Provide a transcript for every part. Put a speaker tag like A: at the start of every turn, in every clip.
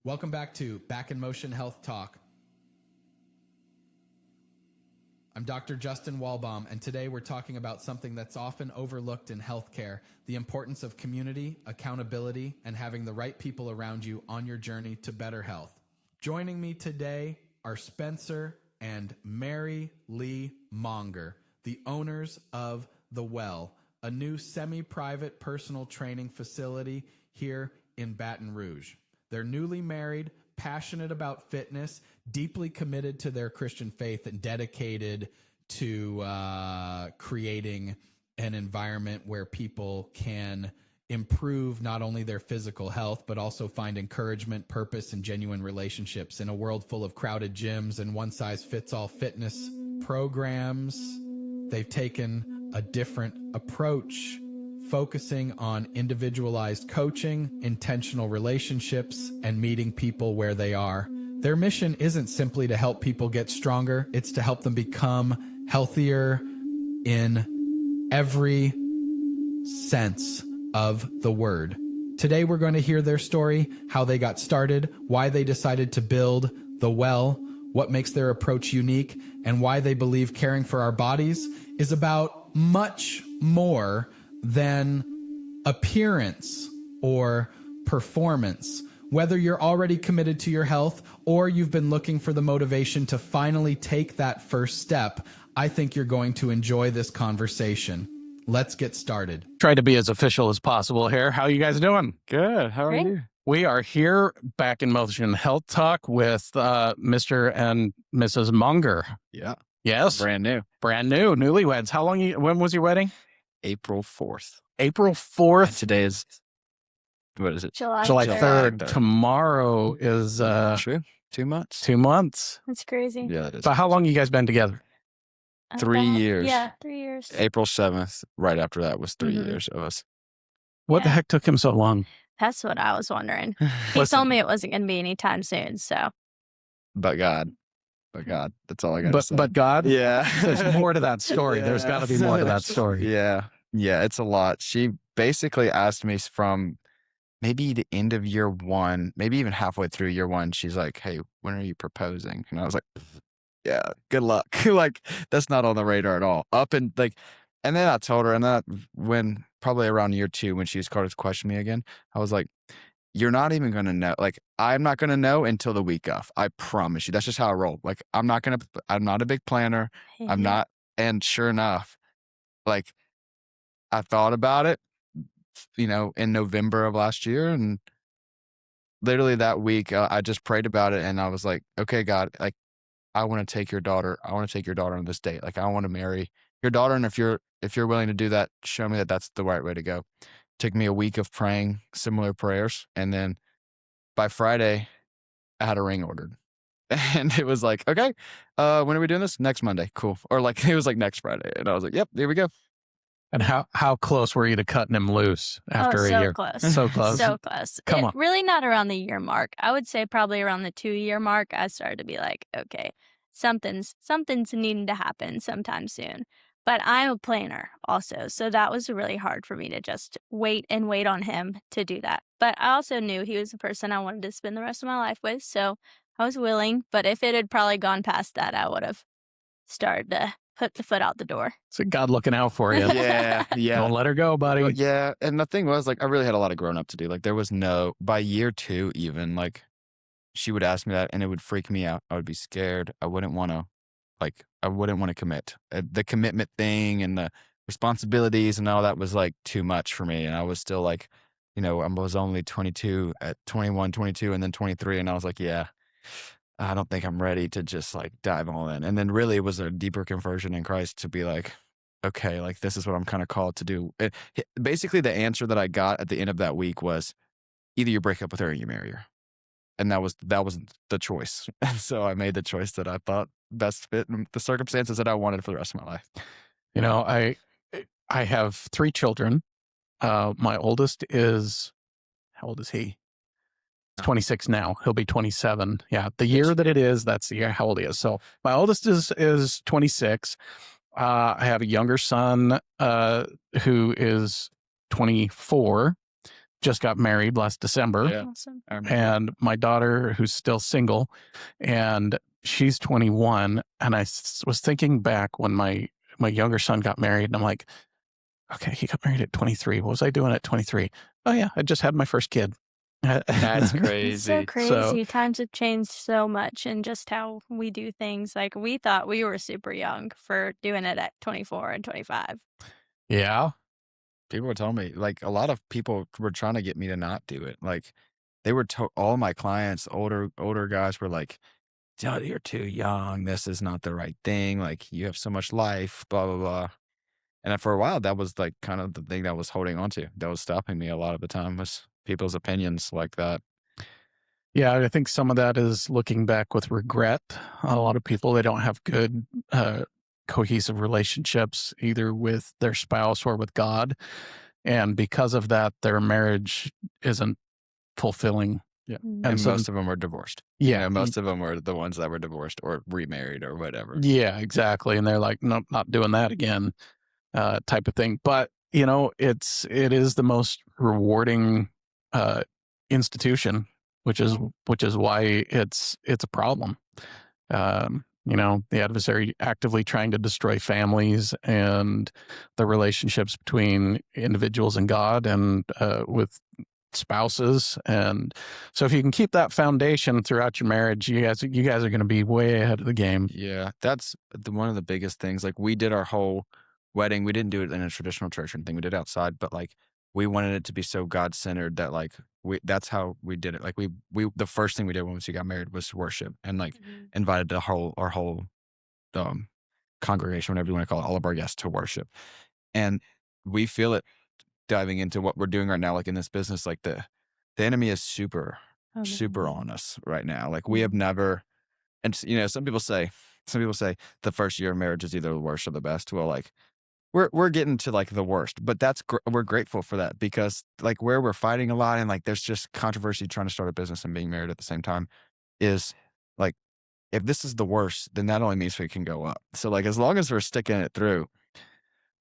A: Welcome back to Back in Motion Health Talk. I'm Dr. Justin Walbaum, and today we're talking about something that's often overlooked in healthcare, the importance of community, accountability, and having the right people around you on your journey to better health. Joining me today are Spencer and Marylee Monger, the owners of The Well, a new semi-private personal training facility here in Baton Rouge. They're newly married, passionate about fitness, deeply committed to their Christian faith, and dedicated to creating an environment where people can improve not only their physical health, but also find encouragement, purpose, and genuine relationships in a world full of crowded gyms and one-size-fits-all fitness programs. They've taken a different approach, focusing on individualized coaching, intentional relationships, and meeting people where they are. Their mission isn't simply to help people get stronger, it's to help them become healthier in every sense of the word. Today we're going to hear their story, how they got started, why they decided to build The Well, what makes their approach unique, and why they believe caring for our bodies is about much more than appearance or performance. Whether you're already committed to your health or you've been looking for the motivation to finally take that first step, I think you're going to enjoy this conversation. Let's get started.
B: Try to be as official as possible here. How you guys doing?
C: Good. How are
D: Great.
C: you?
B: We are here back in Motion Health Talk with Mr. and Mrs. Monger.
C: Yeah.
B: Yes.
C: Brand new.
B: Brand new. Newlyweds. When was your wedding?
C: April 4th.
B: April
C: And
B: 4th.
C: today is, what is it?
D: July
B: July
D: 3rd.
B: 3rd. Tomorrow is
C: True. 2 months.
B: 2 months.
D: That's crazy.
C: Yeah, that is.
B: So how long you guys been together?
C: 3 years.
D: Yeah, 3 years.
C: April 7th, right after that was 3
D: Mhm.
C: years of us.
B: What the
D: Yeah.
B: heck took him so long?
D: That's what I was wondering. He
B: Listen.
D: told me it wasn't going to be anytime soon, so.
C: But God. That's all I got to say.
B: But God,
C: yeah.
B: there's more to that story. There's got to be more to that story.
C: Yeah. Yeah, it's a lot. She basically asked me from maybe the end of year one, maybe even halfway through year one. She's like, "Hey, when are you proposing?" And I was like, "Yeah, good luck." Like, that's not on the radar at all. And then I told her, and then when probably around year two, when she started to question me again, I was like, "You're not even going to know. Like, I'm not going to know until the week of. I promise you. That's just how I roll. Like, I'm not a big planner. I'm not." And sure enough, like, I thought about it, in November of last year, and literally that week, I just prayed about it, and I was like, "Okay, God, like, I want to take your daughter. I want to take your daughter on this date. Like, I want to marry your daughter, and if you're willing to do that, show me that that's the right way to go." Took me a week of praying similar prayers, and then by Friday, I had a ring ordered, and it was like, "Okay, when are we doing this? Next Monday, cool." Or like it was like next Friday, and I was like, "Yep, here we go."
B: And how close were you to cutting him loose after a year?
D: Close.
B: So close.
D: So close.
B: Come on.
D: Really not around the year mark. I would say probably around the 2-year mark, I started to be like, okay, something's needing to happen sometime soon. But I'm a planner also, so that was really hard for me to just wait on him to do that. But I also knew he was the person I wanted to spend the rest of my life with, so I was willing. But if it had probably gone past that, I would have started to put the foot out the door.
B: So God looking out for you.
C: Yeah.
B: Don't let her go, buddy.
C: Well, yeah, and the thing was, like, I really had a lot of growing up to do. Like, there was by year two even, like, she would ask me that, and it would freak me out. I would be scared. I wouldn't want to commit. The commitment thing and the responsibilities and all that was, like, too much for me. And I was still, like, I was only 22 at 21, 22, and then 23. And I was like, yeah, I don't think I'm ready to just, like, dive all in. And then really it was a deeper conversion in Christ to be like, okay, like, this is what I'm kind of called to do. Basically, the answer that I got at the end of that week was either you break up with her or you marry her. And that was the choice. And so I made the choice that I thought best fit the circumstances that I wanted for the rest of my life.
B: I have 3 children. My oldest is, how old is he? He's 26 now. He'll be 27. Yeah, the year that it is, that's the year how old he is. So my oldest is 26. I have a younger son who is 24. just got married last December.
C: Yeah.
D: Awesome.
C: I remember.
B: And my daughter, who's still single, and she's 21. And I was thinking back when my younger son got married, and I'm like, okay, he got married at 23. What was I doing at 23? Oh yeah, I just had my first kid.
C: That's
D: It's
C: crazy.
D: so crazy. Times have changed so much, and just how we do things. Like, we thought we were super young for doing it at 24 and 25.
B: Yeah.
C: People were telling me, like, a lot of people were trying to get me to not do it. Like, they were all my clients, older guys, were like, "Dude, you're too young. This is not the right thing. Like, you have so much life, blah blah blah." And then for a while, that was like kind of the thing that was holding on to, that was stopping me a lot of the time, was people's opinions like that.
B: Yeah, I think some of that is looking back with regret. A lot of people, they don't have good, cohesive relationships, either with their spouse or with God. And because of that, their marriage isn't fulfilling.
C: Yeah.
D: Mm.
C: And
B: so-
C: most of them were divorced.
B: Yeah.
C: Most of them were the ones that were divorced or remarried or whatever.
B: Yeah, exactly. And they're like, nope, not doing that again, type of thing. But, it is the most rewarding institution, which is why it's a problem. The adversary actively trying to destroy families and the relationships between individuals and God, and with spouses. And so if you can keep that foundation throughout your marriage, you guys are going to be way ahead of the game.
C: Yeah, that's one of the biggest things. Like, we did our whole wedding. We didn't do it in a traditional church or anything. We did it outside, but like, we wanted it to be so God-centered that like that's how we did it. Like, we the first thing we did once we got married was worship, and like invited our whole congregation, whatever you want to call it, all of our guests to worship. And we feel it diving into what we're doing right now, like in this business, like the enemy is super on us right now. Like, we have never, and some people say the first year of marriage is either the worst or the best. Well, like, we're getting to like the worst, but we're grateful for that, because like where we're fighting a lot and like there's just controversy trying to start a business and being married at the same time is like, if this is the worst, then that only means we can go up. So like, as long as we're sticking it through,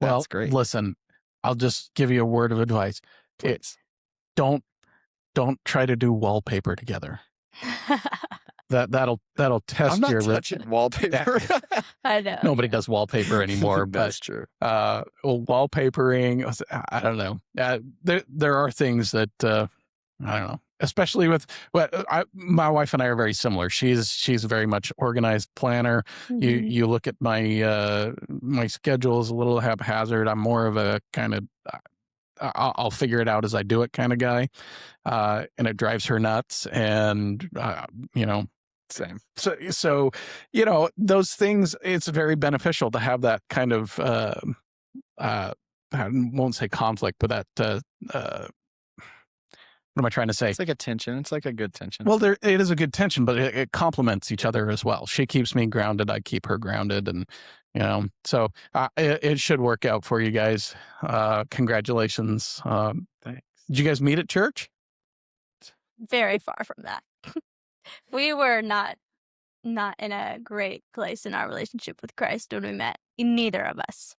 C: that's great.
B: Listen, I'll just give you a word of advice.
C: Please.
B: Don't try to do wallpaper together. That'll test
C: I'm not
B: your
C: touching wallpaper.
D: I know.
B: Nobody does wallpaper anymore.
C: That's
B: But
C: true.
B: wallpapering, I don't know. There are things that I don't know. Especially with my wife and I are very similar. She's a very much organized planner.
D: Mhm.
B: You look at my my schedule is a little haphazard. I'm more of a kind of I'll figure it out as I do it kind of guy, and it drives her nuts. And
C: Same.
B: So those things, it's very beneficial to have that kind of I won't say conflict, but that what am I trying to say?
C: It's like a tension. It's like a good tension.
B: Well, it is a good tension, but it complements each other as well. She keeps me grounded. I keep her grounded. And, so it should work out for you guys. Congratulations.
C: Thanks.
B: Did you guys meet at church?
D: Very far from that. We were not in a great place in our relationship with Christ when we met. Neither of us.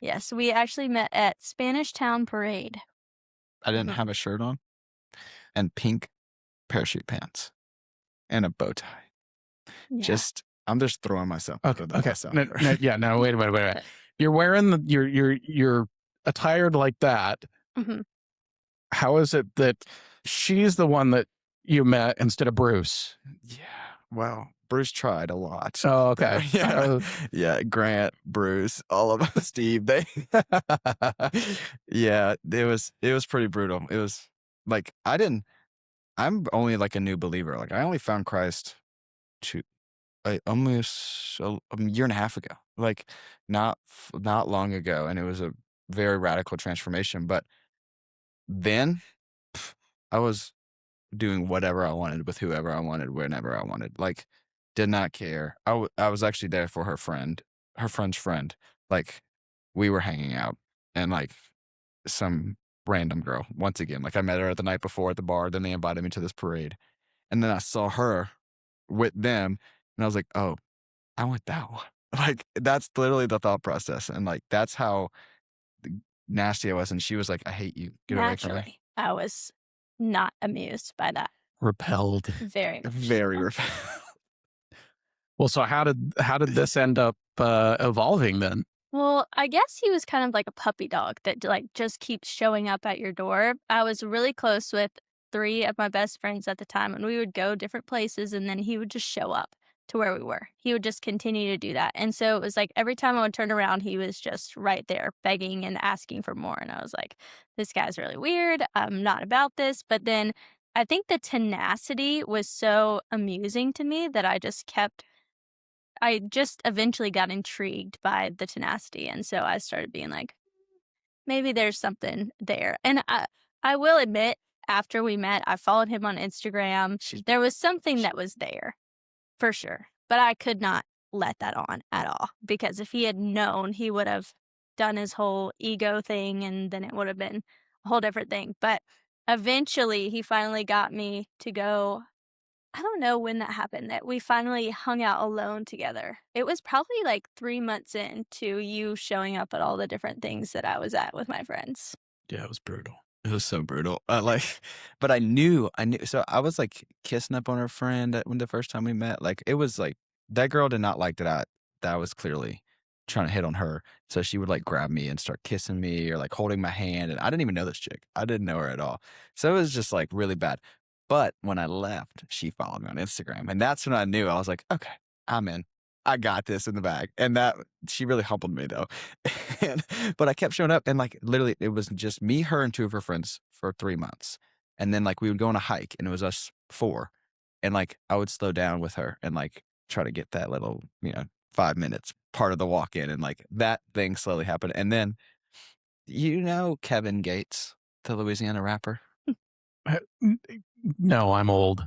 D: Yes, we actually met at Spanish Town Parade.
C: I didn't have a shirt on and pink parachute pants and a bow tie.
D: Yeah.
C: I'm just throwing myself.
B: Okay.
C: Myself
B: No, wait a minute. You're wearing you're attired like that.
D: Mhm.
B: How is it that she's the one that you met instead of Bruce?
C: Yeah. Well, Bruce tried a lot.
B: Oh, okay.
C: Yeah. Grant, Bruce, all of us, Steve. Yeah. It was pretty brutal. It was like, I'm only like a new believer. Like, I only found Christ almost a year and a half ago, like not long ago. And it was a very radical transformation. But then I was doing whatever I wanted with whoever I wanted, whenever I wanted, like, did not care. I was actually there for her friend's friend. Like, we were hanging out, and like some random girl, once again, like I met her the night before at the bar, then they invited me to this parade. And then I saw her with them, and I was like, oh, I want that one. Like, that's literally the thought process. And like, that's how nasty I was. And she was like, I hate you. Get away from me.
D: Naturally. I was not amused by that.
B: Repelled.
D: Very much.
C: Very
D: so.
C: repelled.
B: Well, so how did this end up evolving then?
D: Well, I guess he was kind of like a puppy dog that like just keeps showing up at your door. I was really close with 3 of my best friends at the time, and we would go different places, and then he would just show up to where we were. He would just continue to do that. And so it was like every time I would turn around, he was just right there begging and asking for more. And I was like, this guy's really weird. I'm not about this. But then I think the tenacity was so amusing to me that I just eventually got intrigued by the tenacity, and so I started being like, maybe there's something there. And I will admit, after we met, I followed him on Instagram. There was something that was there, for sure. But I could not let that on at all, because if he had known, he would have done his whole ego thing, and then it would have been a whole different thing. But eventually, he finally got me to go. I don't know when that happened, that we finally hung out alone together. It was probably like 3 months into you showing up at all the different things that I was at with my friends.
C: Yeah, it was brutal. It was so brutal. But I knew. So I was like kissing up on her friend when the first time we met. Like it was like that girl did not like that I was clearly trying to hit on her. So she would like grab me and start kissing me or like holding my hand. And I didn't even know this chick. I didn't know her at all. So it was just like really bad. But when I left, she followed me on Instagram. And that's when I knew. I was like, okay, I'm in. I got this in the bag. And that she really humbled me though. But I kept showing up, and like literally it was just me, her, and 2 of her friends for 3 months. And then like we would go on a hike, and it was us 4. And like I would slow down with her and like try to get that little, 5 minutes part of the walk in. And like that thing slowly happened. And then Kevin Gates, the Louisiana rapper.
B: No, I'm old.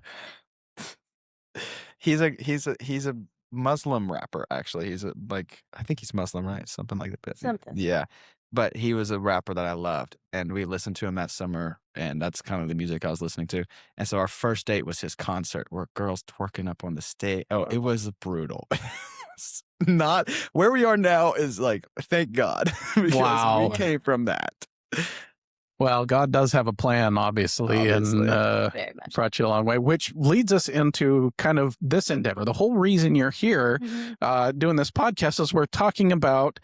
C: He's a Muslim rapper, actually. I think he's Muslim, right? Something like that.
D: Something.
C: Yeah. But he was a rapper that I loved, and we listened to him that summer, and that's kind of the music I was listening to. And so our first date was his concert where girls twerking up on the stage. Oh, it was brutal. Not where we are now is like, thank God. Because
B: Wow.
C: we came from that.
B: Well, God does have a plan, obviously. And
D: Very much.
B: brought you a long way, which leads us into kind of this endeavor. The whole reason you're here doing this podcast is we're talking about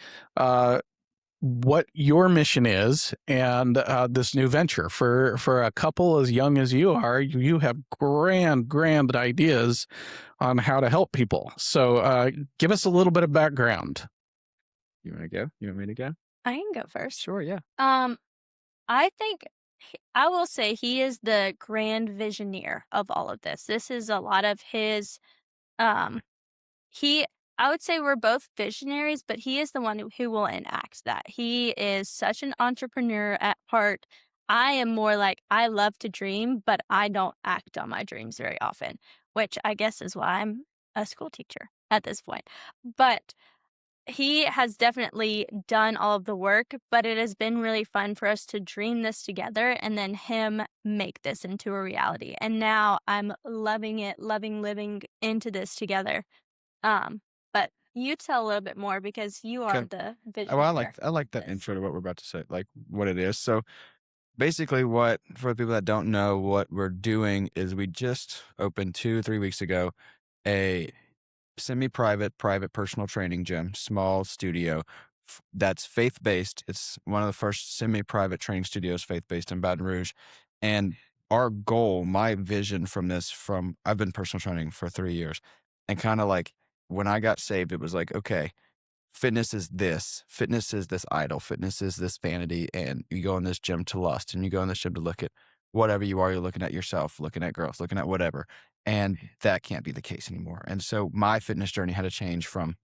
B: what your mission is and this new venture. For a couple as young as you are, you have grand ideas on how to help people. So give us a little bit of background.
C: You want to go? You want me to go?
D: I can go first.
C: Sure, yeah.
D: I think I will say he is the grand visioneer of all of this. This is a lot of his, I would say we're both visionaries, but he is the one who will enact that. He is such an entrepreneur at heart. I am more like, I love to dream, but I don't act on my dreams very often, which I guess is why I'm a school teacher at this point. But he has definitely done all of the work, but it has been really fun for us to dream this together and then him make this into a reality. And now I'm loving it, loving living into this together. But you tell a little bit more because you are the visionary.
C: Well, I like that intro to what we're about to say, like what it is. So basically for the people that don't know, what we're doing is we just opened 2-3 weeks ago a semi-private, private personal training gym, small studio that's faith-based. It's one of the first semi-private training studios faith-based in Baton Rouge. And our goal, my vision from this, I've been personal training for 3 years, and kind of like when I got saved, it was like, okay, fitness is this idol, fitness is this vanity, and you go in this gym to lust, and you go in this gym to look at whatever you are, you're looking at yourself, looking at girls, looking at whatever. And that can't be the case anymore. And so my fitness journey had to change from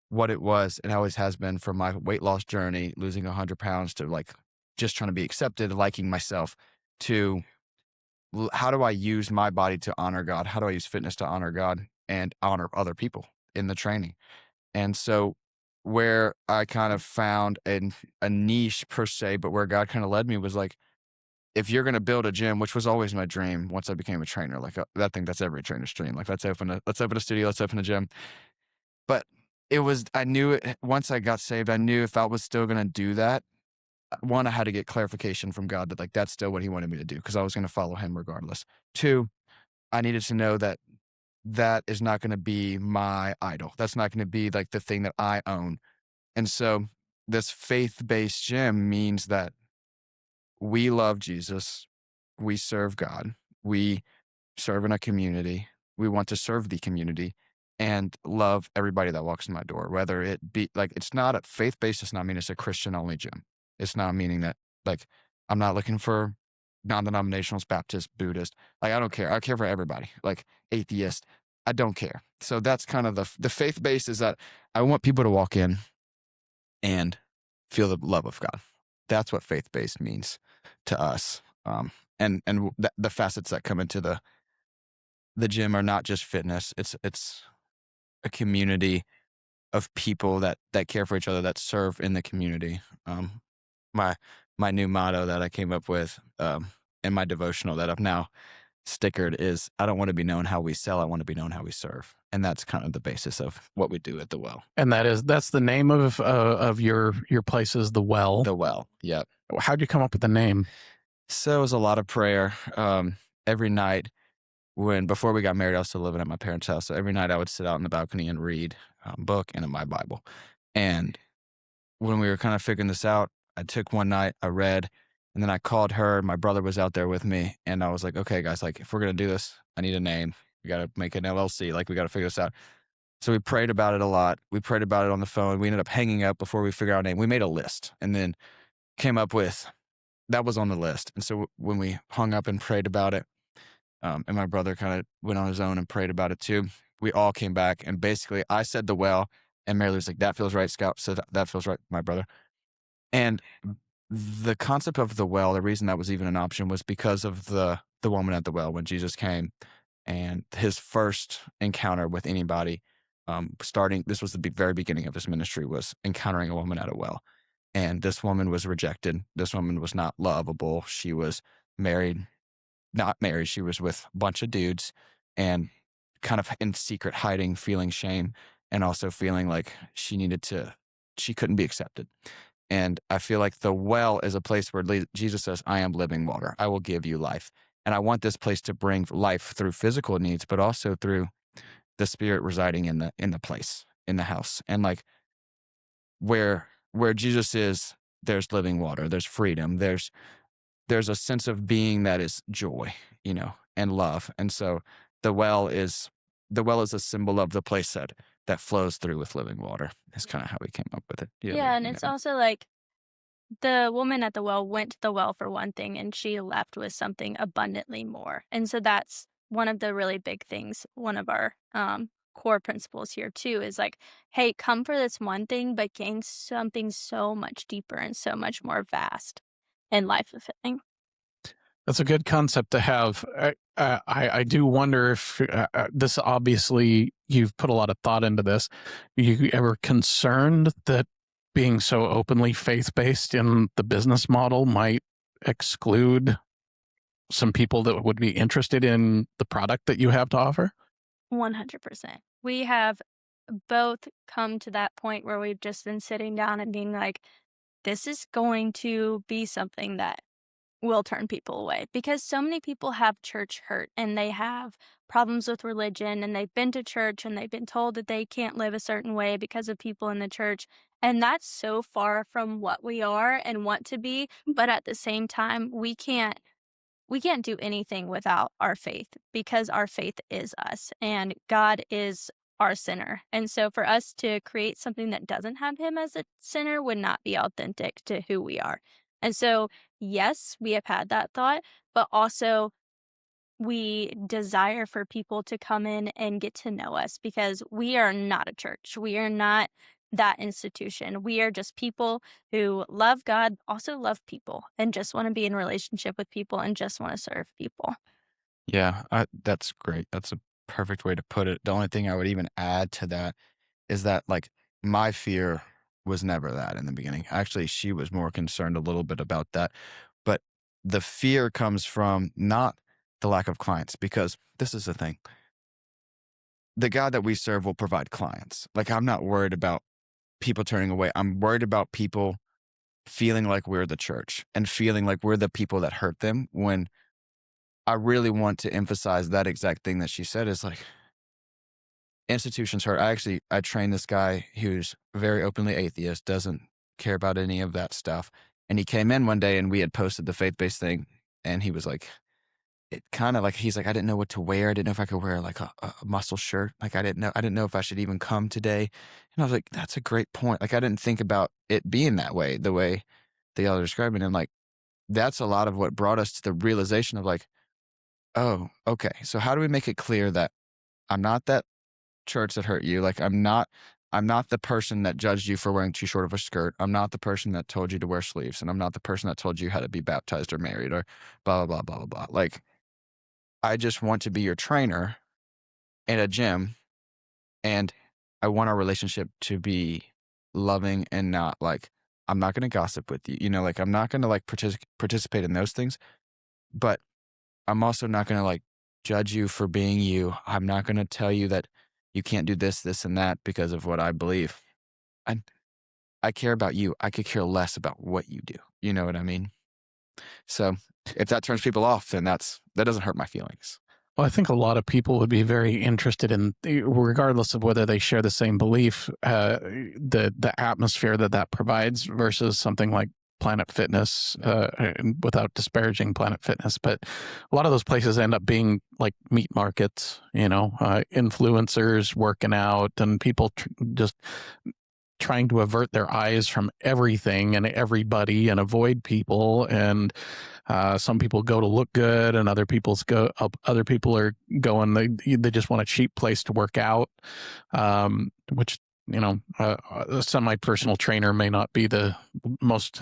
C: what it was, and always has been, from my weight loss journey, losing 100 pounds, to like just trying to be accepted, liking myself, to how do I use my body to honor God? How do I use fitness to honor God and honor other people in the training? And so where I kind of found a niche per se, but where God kind of led me was like, if you're going to build a gym, which was always my dream once I became a trainer, like I think that's every trainer's dream. Like let's open a studio, let's open a gym. But I knew it once I got saved. I knew if I was still going to do that, one, I had to get clarification from God that like that's still what he wanted me to do because I was going to follow him regardless. Two, I needed to know that that is not going to be my idol. That's not going to be like the thing that I own. And so this faith-based gym means that we love Jesus, we serve God, we serve in a community, we want to serve the community and love everybody that walks in my door, whether it be like, it's not a faith-based, does not mean it's a Christian only gym. It's not meaning that like, I'm not looking for non-denominationals, Baptist, Buddhist. Like, I don't care. I care for everybody, like atheist. I don't care. So that's kind of the faith-based is that I want people to walk in and feel the love of God. That's what faith-based means to us. And the facets that come into the gym are not just fitness. It's a community of people that care for each other, that serve in the community. My new motto that I came up with in my devotional that I've now stickered is, I don't want to be known how we sell, I want to be known how we serve. And that's kind of the basis of what we do at The Well.
B: And that's the name of your place is The Well.
C: The Well, yep.
B: How'd you come up with the name?
C: So it was a lot of prayer. Every night before we got married, I was still living at my parents' house. So every night I would sit out in the balcony and read a book and my Bible. And when we were kind of figuring this out, I took one night, I read, and then I called her. My brother was out there with me. And I was like, okay, guys, like if we're going to do this, I need a name. We got to make an LLC. Like we got to figure this out. So we prayed about it a lot. We prayed about it on the phone. We ended up hanging up before we figured out a name. We made a list and then came up with, that was on the list. And so when we hung up and prayed about it, and my brother kind of went on his own and prayed about it too, we all came back. And basically I said The Well, and Marylee was like, that feels right. Scout said, that feels right, my brother. And the concept of The Well, the reason that was even an option was because of the woman at the well when Jesus came and his first encounter with anybody, this was the very beginning of his ministry, was encountering a woman at a well. And this woman was rejected. This woman was not lovable. She was not married. She was with a bunch of dudes and kind of in secret hiding, feeling shame and also feeling like she couldn't be accepted. And I feel like The Well is a place where Jesus says, I am living water. I will give you life. And I want this place to bring life through physical needs, but also through the spirit residing in the place, in the house. And like where Jesus is, there's living water, there's freedom, there's a sense of being that is joy, and love. And so The Well is a symbol of the place that flows through with living water. That's kind of how we came up with it.
D: Yeah, and it's also like the woman at the well went to the well for one thing and she left with something abundantly more. And so that's one of the really big things. One of our core principles here too is like, hey, come for this one thing, but gain something so much deeper and so much more vast and life fulfilling.
B: That's a good concept to have. I do wonder if this, obviously you've put a lot of thought into this. Are you ever concerned that being so openly faith-based in the business model might exclude some people that would be interested in the product that you have to offer?
D: 100%. We have both come to that point where we've just been sitting down and being like, this is going to be something that will turn people away, because so many people have church hurt and they have problems with religion and they've been to church and they've been told that they can't live a certain way because of people in the church. And that's so far from what we are and want to be. But at the same time, we can't do anything without our faith, because our faith is us and God is our center. And so for us to create something that doesn't have him as a center would not be authentic to who we are. And so, yes, we have had that thought, but also we desire for people to come in and get to know us, because we are not a church. We are not that institution. We are just people who love God, also love people, and just want to be in relationship with people and just want to serve people.
C: Yeah, that's great. That's a perfect way to put it. The only thing I would even add to that is that like my fear was never that in the beginning. Actually, she was more concerned a little bit about that. But the fear comes from not the lack of clients, because this is the thing. The God that we serve will provide clients. Like, I'm not worried about people turning away. I'm worried about people feeling like we're the church and feeling like we're the people that hurt them, when I really want to emphasize that exact thing that she said is like, institutions hurt. I trained this guy who's very openly atheist, doesn't care about any of that stuff. And he came in one day and we had posted the faith-based thing, and he was like, it kind of like, he's like, I didn't know what to wear. I didn't know if I could wear like a muscle shirt. Like I didn't know if I should even come today. And I was like, that's a great point. Like I didn't think about it being that way, the way that y'all are describing it. And like, that's a lot of what brought us to the realization of like, oh, okay. So how do we make it clear that I'm not that church that hurt you? Like I'm not the person that judged you for wearing too short of a skirt. I'm not the person that told you to wear sleeves, and I'm not the person that told you how to be baptized or married or blah, blah, blah, blah, blah, blah. Like, I just want to be your trainer in a gym, and I want our relationship to be loving and not like, I'm not going to gossip with you. You know, like I'm not going to like participate in those things, but I'm also not going to like judge you for being you. I'm not going to tell you that you can't do this, this, and that because of what I believe. I care about you. I could care less about what you do. You know what I mean? So if that turns people off, then that doesn't hurt my feelings.
B: Well, I think a lot of people would be very interested in, regardless of whether they share the same belief, the atmosphere that provides versus something like Planet Fitness, without disparaging Planet Fitness. But a lot of those places end up being like meat markets, influencers working out and people just trying to avert their eyes from everything and everybody and avoid people. And some people go to look good, and other people are going, they just want a cheap place to work out, which, a semi-personal trainer may not be the most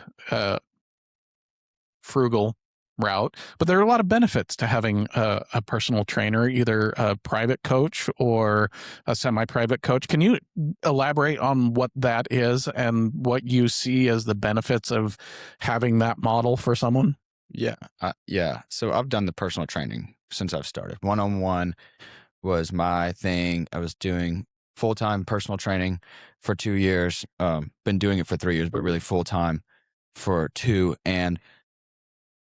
B: frugal route, but there are a lot of benefits to having a personal trainer, either a private coach or a semi-private coach. Can you elaborate on what that is and what you see as the benefits of having that model for someone?
C: Yeah. So I've done the personal training since I've started. One-on-one was my thing. I was doing full-time personal training for 2 years. Been doing it for 3 years, but really full-time for 2. And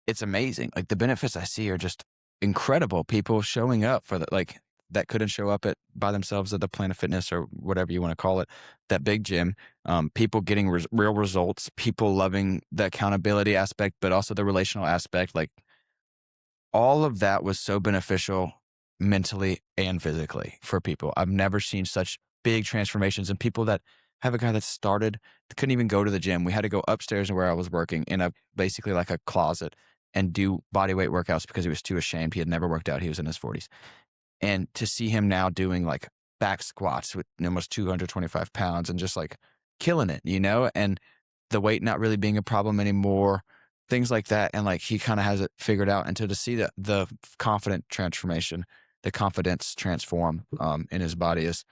C: it's amazing. Like the benefits I see are just incredible. People showing up for that couldn't show up by themselves at the Planet Fitness or whatever you want to call it, that big gym. People getting real results. People loving the accountability aspect, but also the relational aspect. Like all of that was so beneficial mentally and physically for people. I've never seen such big transformations in people that have a guy that started, couldn't even go to the gym. We had to go upstairs where I was working in basically like a closet and do body weight workouts because he was too ashamed. He had never worked out. He was in his 40s. And to see him now doing like back squats with almost 225 pounds and just like killing it, and the weight not really being a problem anymore, things like that. And like he kind of has it figured out. And to see the confident transformation, the confidence transform in his body is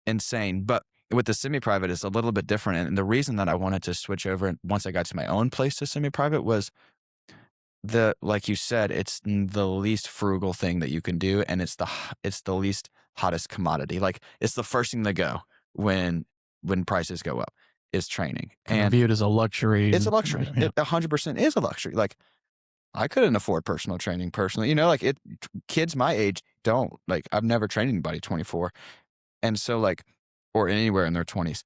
C: insane. But with the semi-private, it's a little bit different. And the reason that I wanted to switch over once I got to my own place to semi-private was like you said, it's the least frugal thing that you can do. And it's the least hottest commodity. Like it's the first thing to go when prices go up is training.
B: And viewed as a luxury.
C: It's a luxury. Yeah. It 100% is a luxury. Like I couldn't afford personal training personally, kids my age don't. Like I've never trained anybody 24. And so like, or anywhere in their 20s.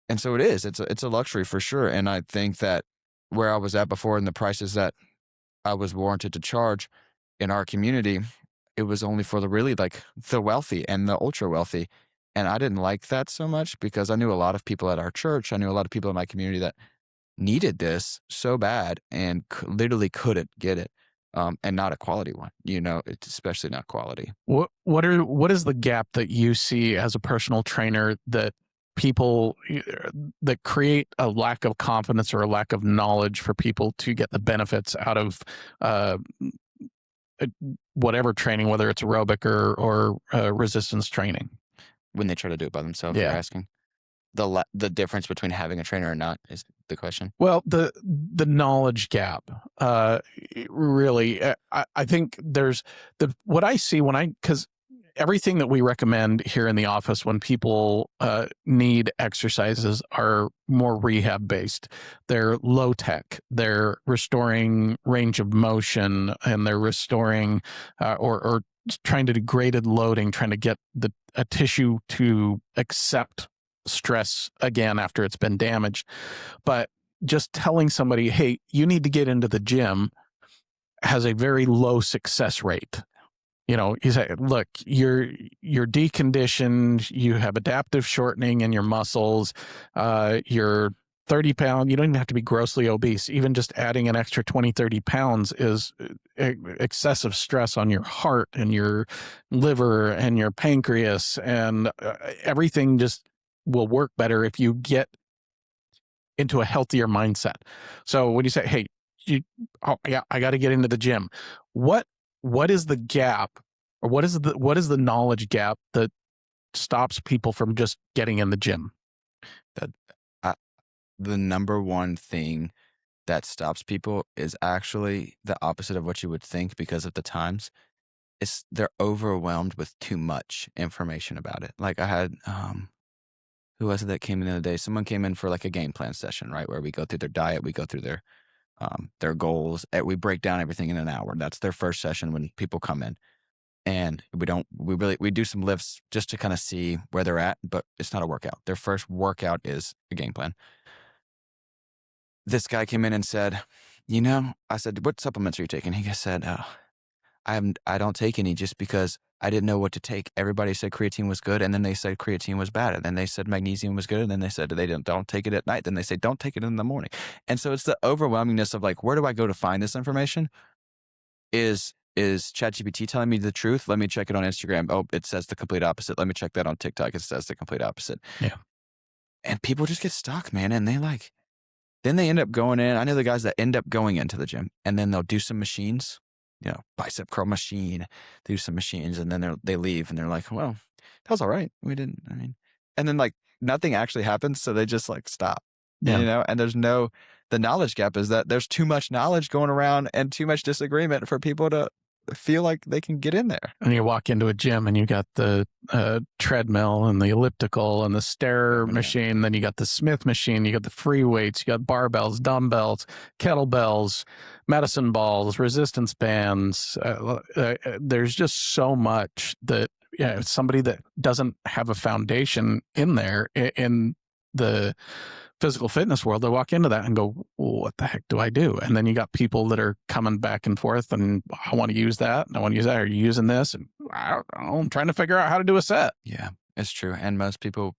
C: And so it's a luxury for sure. And I think that where I was at before and the prices that I was warranted to charge in our community, it was only for the really like the wealthy and the ultra wealthy. And I didn't like that so much because I knew a lot of people at our church. I knew a lot of people in my community that needed this so bad and literally couldn't get it. And not a quality one, it's especially not quality.
B: What is the gap that you see as a personal trainer that people that create a lack of confidence or a lack of knowledge for people to get the benefits out of whatever training, whether it's aerobic or resistance training?
C: When they try to do it by themselves, you're asking? The difference between having a trainer or not is the question.
B: Well, the knowledge gap, really, I think there's what I see because everything that we recommend here in the office when people need exercises are more rehab based. They're low tech. They're restoring range of motion, and they're restoring or trying to do graded loading, trying to get a tissue to accept stress again after it's been damaged. But just telling somebody, hey, you need to get into the gym has a very low success rate. You say, look, you're deconditioned, you have adaptive shortening in your muscles, you're 30 pounds, you don't even have to be grossly obese. Even just adding an extra 20, 30 pounds is excessive stress on your heart and your liver and your pancreas, and everything just will work better if you get into a healthier mindset. So when you say, hey, I got to get into the gym, what is the gap, or what is the knowledge gap that stops people from just getting in the gym?
C: The number one thing that stops people is actually the opposite of what you would think because of the times. They're overwhelmed with too much information about it. Like I had, who was it that came in the other day? Someone came in for like a game plan session, right? Where we go through their diet, we go through their goals. We break down everything in an hour. That's their first session when people come in. And we do some lifts just to kind of see where they're at, but it's not a workout. Their first workout is a game plan. This guy came in and said, I said, what supplements are you taking? He said, I don't take any just because I didn't know what to take. Everybody said creatine was good, and then they said creatine was bad, and then they said magnesium was good, and then they said they don't take it at night. Then they say don't take it in the morning. And so it's the overwhelmingness of like, where do I go to find this information? Is ChatGPT telling me the truth? Let me check it on Instagram. Oh, it says the complete opposite. Let me check that on TikTok. It says the complete opposite.
B: Yeah.
C: And people just get stuck, man. And then they end up going in. I know the guys that end up going into the gym, and then they'll do some machines, bicep curl machine, do some machines, and then they leave and they're like, well, that was all right. And then like nothing actually happens. So they just like stop, and the knowledge gap is that there's too much knowledge going around and too much disagreement for people to feel like they can get in there.
B: And you walk into a gym and you got the treadmill and the elliptical and the stair machine. Then you got the Smith machine, you got the free weights, you got barbells, dumbbells, kettlebells, medicine balls, resistance bands. There's just so much that somebody that doesn't have a foundation in there in the physical fitness world, they walk into that and go, well, what the heck do I do? And then you got people that are coming back and forth, and I want to use that, and I want to use that. Are you using this? And I don't know, I'm trying to figure out how to do a set.
C: Yeah, it's true. And most people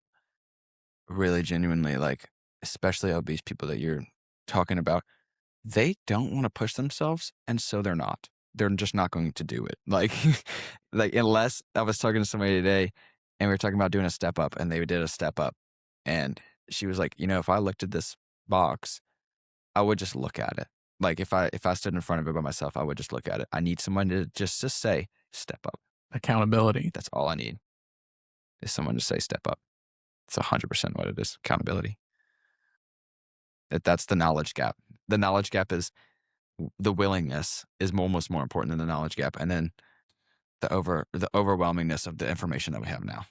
C: really genuinely, like, especially obese people that you're talking about, they don't want to push themselves, and so they're not. They're just not going to do it. Like unless I was talking to somebody today, and we were talking about doing a step up, and they did a step up, and she was like, if I looked at this box, I would just look at it. Like if I stood in front of it by myself, I would just look at it. I need someone to just say, step up.
B: Accountability.
C: That's all I need, is someone to say, step up. It's 100% what it is. Accountability. That's the knowledge gap. The knowledge gap is the willingness is almost more important than the knowledge gap. And then the overwhelmingness of the information that we have now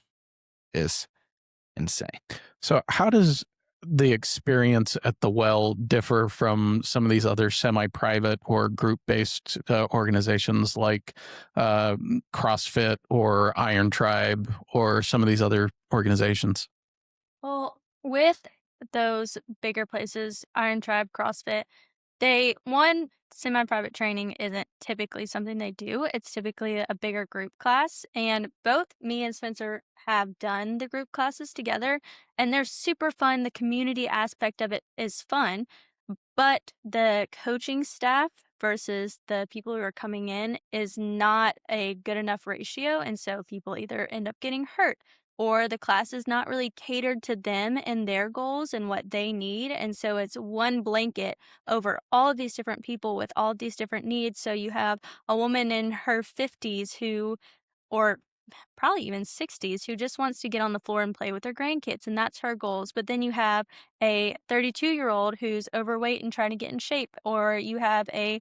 C: is insane.
B: So how does the experience at the Well differ from some of these other semi-private or group-based organizations like CrossFit or Iron Tribe or some of these other organizations?
D: Well, with those bigger places, Iron Tribe, CrossFit, semi-private training isn't typically something they do. It's typically a bigger group class. And both me and Spencer have done the group classes together, and they're super fun. The community aspect of it is fun, but the coaching staff versus the people who are coming in is not a good enough ratio. And so people either end up getting hurt, or the class is not really catered to them and their goals and what they need. And so it's one blanket over all of these different people with all of these different needs. So you have a woman in her 50s or probably even 60s, who just wants to get on the floor and play with her grandkids, and that's her goals. But then you have a 32-year-old who's overweight and trying to get in shape, or you have a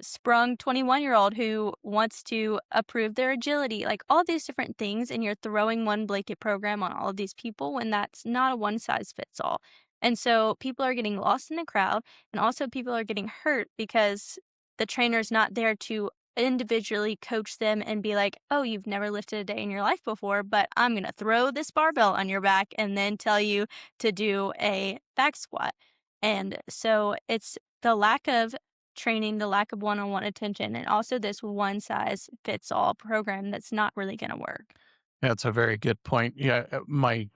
D: sprung 21-year-old who wants to improve their agility, like all these different things, and you're throwing one blanket program on all of these people when that's not a one size fits all. And so people are getting lost in the crowd, and also people are getting hurt because the trainer's not there to individually coach them and be like, oh, you've never lifted a day in your life before, but I'm going to throw this barbell on your back and then tell you to do a back squat. And so it's the lack of training, the lack of one-on-one attention, and also this one size fits all program that's not really going to work.
B: That's a very good point. Yeah, my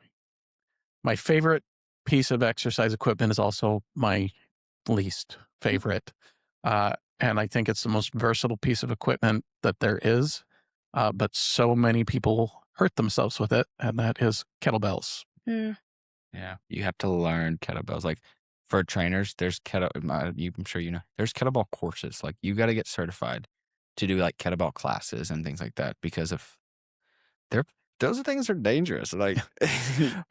B: favorite piece of exercise equipment is also my least favorite. And I think it's the most versatile piece of equipment that there is. But so many people hurt themselves with it, and that is kettlebells.
C: Yeah, you have to learn kettlebells. Like for trainers, there's I'm sure you know, there's kettlebell courses. Like you got to get certified to do like kettlebell classes and things like that because of those things are dangerous. Like,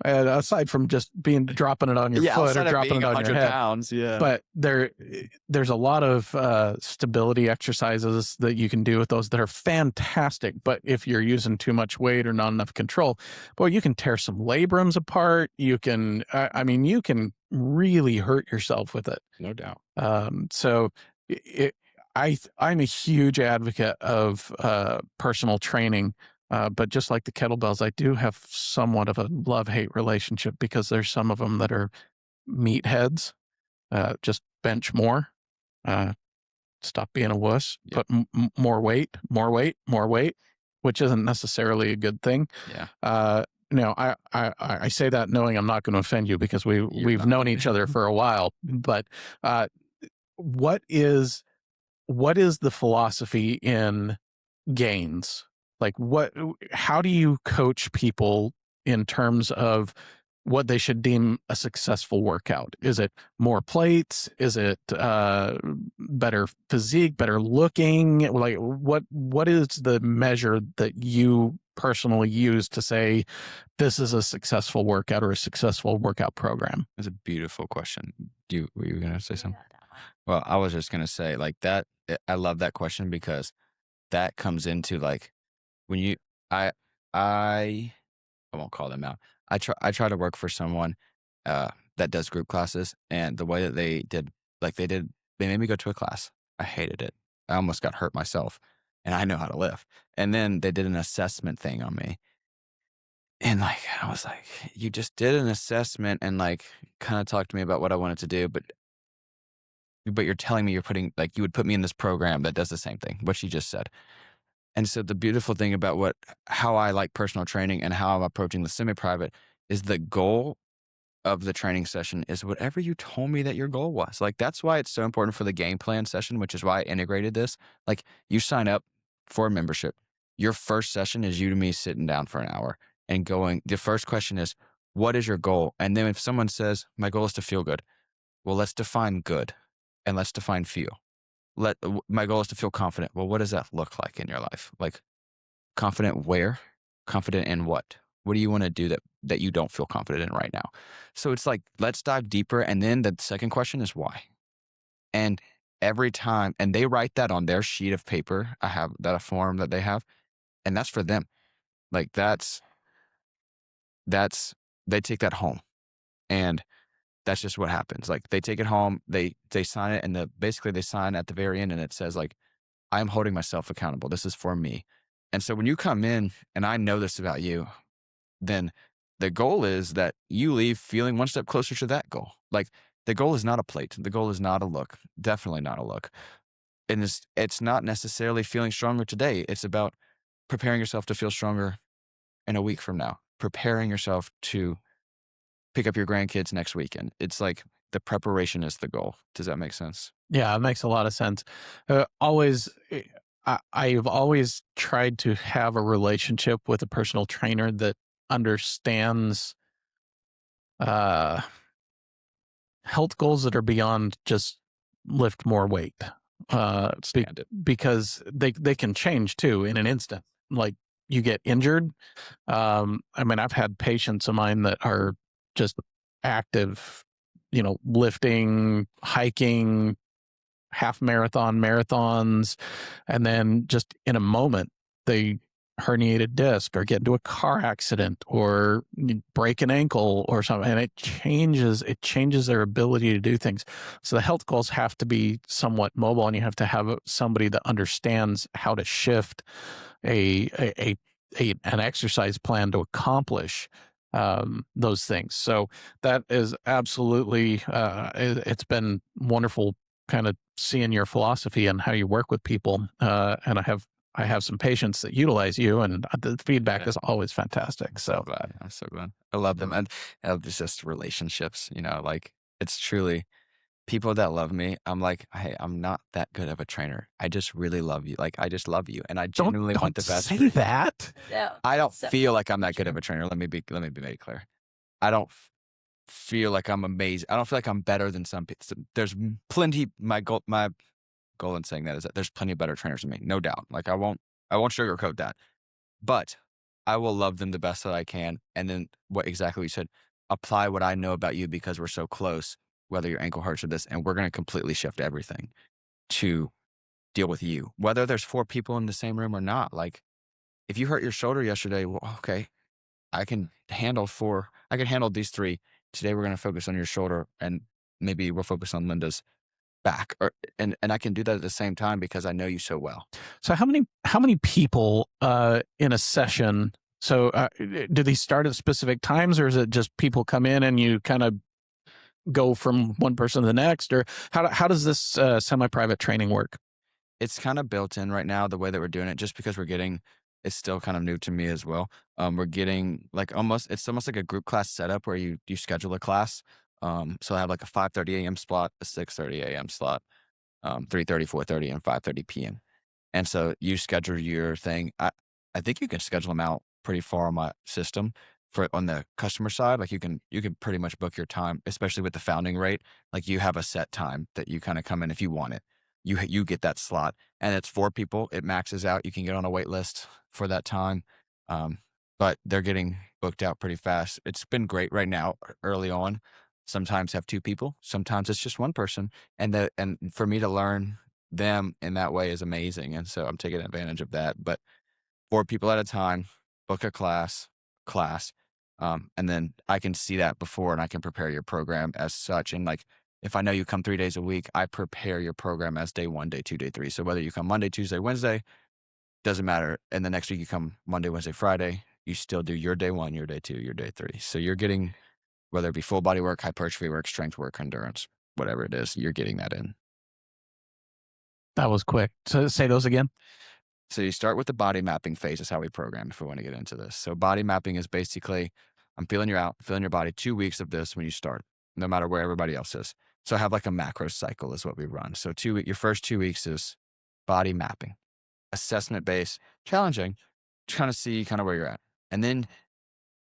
B: And aside from just dropping it on your foot or
C: outside of
B: dropping
C: being
B: it on your head,
C: pounds, yeah.
B: but there's a lot of stability exercises that you can do with those that are fantastic. But if you're using too much weight or not enough control, boy, you can tear some labrums apart. You can, you can really hurt yourself with it.
C: No doubt.
B: So I'm a huge advocate of personal training. But just like the kettlebells, I do have somewhat of a love-hate relationship because there's some of them that are meatheads. Just bench more. Stop being a wuss.
C: Yep.
B: Put more weight, which isn't necessarily a good thing.
C: Yeah.
B: I say that knowing I'm not going to offend you because we've known each other for a while. But what is the philosophy in gains? Like how do you coach people in terms of what they should deem a successful workout? Is it more plates? Is it better physique, better looking? Like what is the measure that you personally use to say this is a successful workout or a successful workout program?
C: That's a beautiful question. Were you going to say something? Well, I was just going to say like that. I love that question because that comes into like, when I won't call them out. I try to work for someone that does group classes, and the way that they made me go to a class. I hated it. I almost got hurt myself, and I know how to lift. And then they did an assessment thing on me, and like I was like, you just did an assessment and like kind of talked to me about what I wanted to do, but you're telling me you would put me in this program that does the same thing, what you just said. And so the beautiful thing about how I like personal training and how I'm approaching the semi-private is the goal of the training session is whatever you told me that your goal was. Like, that's why it's so important for the game plan session, which is why I integrated this. Like, you sign up for a membership. Your first session is you to me sitting down for an hour and going, the first question is, what is your goal? And then if someone says, my goal is to feel good. Well, let's define good and let's define feel. My goal is to feel confident. Well, what does that look like in your life? Like, confident where? Confident in what? What do you want to do that you don't feel confident in right now? So it's like, let's dive deeper. And then the second question is why? And every time, and they write that on their sheet of paper. I have that a form that they have, and that's for them. Like they take that home, and that's just what happens. Like they take it home, they sign it, and basically they sign at the very end, and it says like, I'm holding myself accountable. This is for me. And so when you come in, and I know this about you, then the goal is that you leave feeling one step closer to that goal. Like the goal is not a plate. The goal is not a look. Definitely not a look. And it's not necessarily feeling stronger today. It's about preparing yourself to feel stronger in a week from now, preparing yourself to pick up your grandkids next weekend. It's like the preparation is the goal. Does that make sense?
B: Yeah, it makes a lot of sense. I've always tried to have a relationship with a personal trainer that understands health goals that are beyond just lift more weight. Because they can change too in an instant. Like you get injured. I've had patients of mine that are just active, lifting, hiking, half marathon, marathons, and then just in a moment, they herniated disc or get into a car accident or break an ankle or something, and it changes their ability to do things. So the health goals have to be somewhat mobile, and you have to have somebody that understands how to shift an exercise plan to accomplish those things. So that is absolutely it's been wonderful kind of seeing your philosophy and how you work with people, and I have some patients that utilize you, and the feedback is always fantastic.
C: So glad. I'm so glad. I love them. And it's just relationships, like it's truly people that love me. I'm like, hey, I'm not that good of a trainer. I just really love you. Like, I just love you. And I genuinely want the best.
B: Don't say that.
C: I don't feel like I'm that good of a trainer. Let me be made clear. I don't feel like I'm amazing. I don't feel like I'm better than some people. There's plenty, my goal in saying that is that there's plenty of better trainers than me, no doubt. Like I won't sugarcoat that, but I will love them the best that I can. And then what exactly you said, apply what I know about you because we're so close, whether your ankle hurts or this, and we're going to completely shift everything to deal with you, whether there's 4 people in the same room or not. Like if you hurt your shoulder yesterday, well, okay, I can handle these 3. Today we're going to focus on your shoulder, and maybe we'll focus on Linda's back, and I can do that at the same time because I know you so well.
B: So how many people in a session? So do these start at specific times, or is it just people come in and you kind of go from one person to the next, or how does this semi-private training work?
C: It's kind of built in right now the way that we're doing it, just because it's still kind of new to me as well. We're getting like it's almost like a group class setup where you schedule a class. So I have like a 5:30 a.m. slot, a 6:30 a.m. slot, 3:30, 4:30, and 5:30 p.m. And so you schedule your thing. I think you can schedule them out pretty far on my system on the customer side. Like you can pretty much book your time, especially with the founding rate. Like you have a set time that you kind of come in if you want it. You get that slot, and it's 4 people. It maxes out. You can get on a wait list for that time. But they're getting booked out pretty fast. It's been great right now early on. Sometimes have 2 people. Sometimes it's just 1 person. And for me to learn them in that way is amazing. And so I'm taking advantage of that. But 4 people at a time, book a class. And then I can see that before, and I can prepare your program as such. And like, if I know you come 3 days a week, I prepare your program as day 1, day 2, day 3. So whether you come Monday, Tuesday, Wednesday, doesn't matter. And the next week you come Monday, Wednesday, Friday, you still do your day 1, your day 2, your day 3. So you're getting, whether it be full body work, hypertrophy work, strength work, endurance, whatever it is, you're getting that in.
B: That was quick. So say those again.
C: So you start with the body mapping phase is how we program if we want to get into this. So body mapping is basically, I'm feeling you out, feeling your body, 2 weeks of this when you start, no matter where everybody else is. So I have like a macro cycle is what we run. So your first 2 weeks is body mapping, assessment based, challenging, trying to see kind of where you're at. And then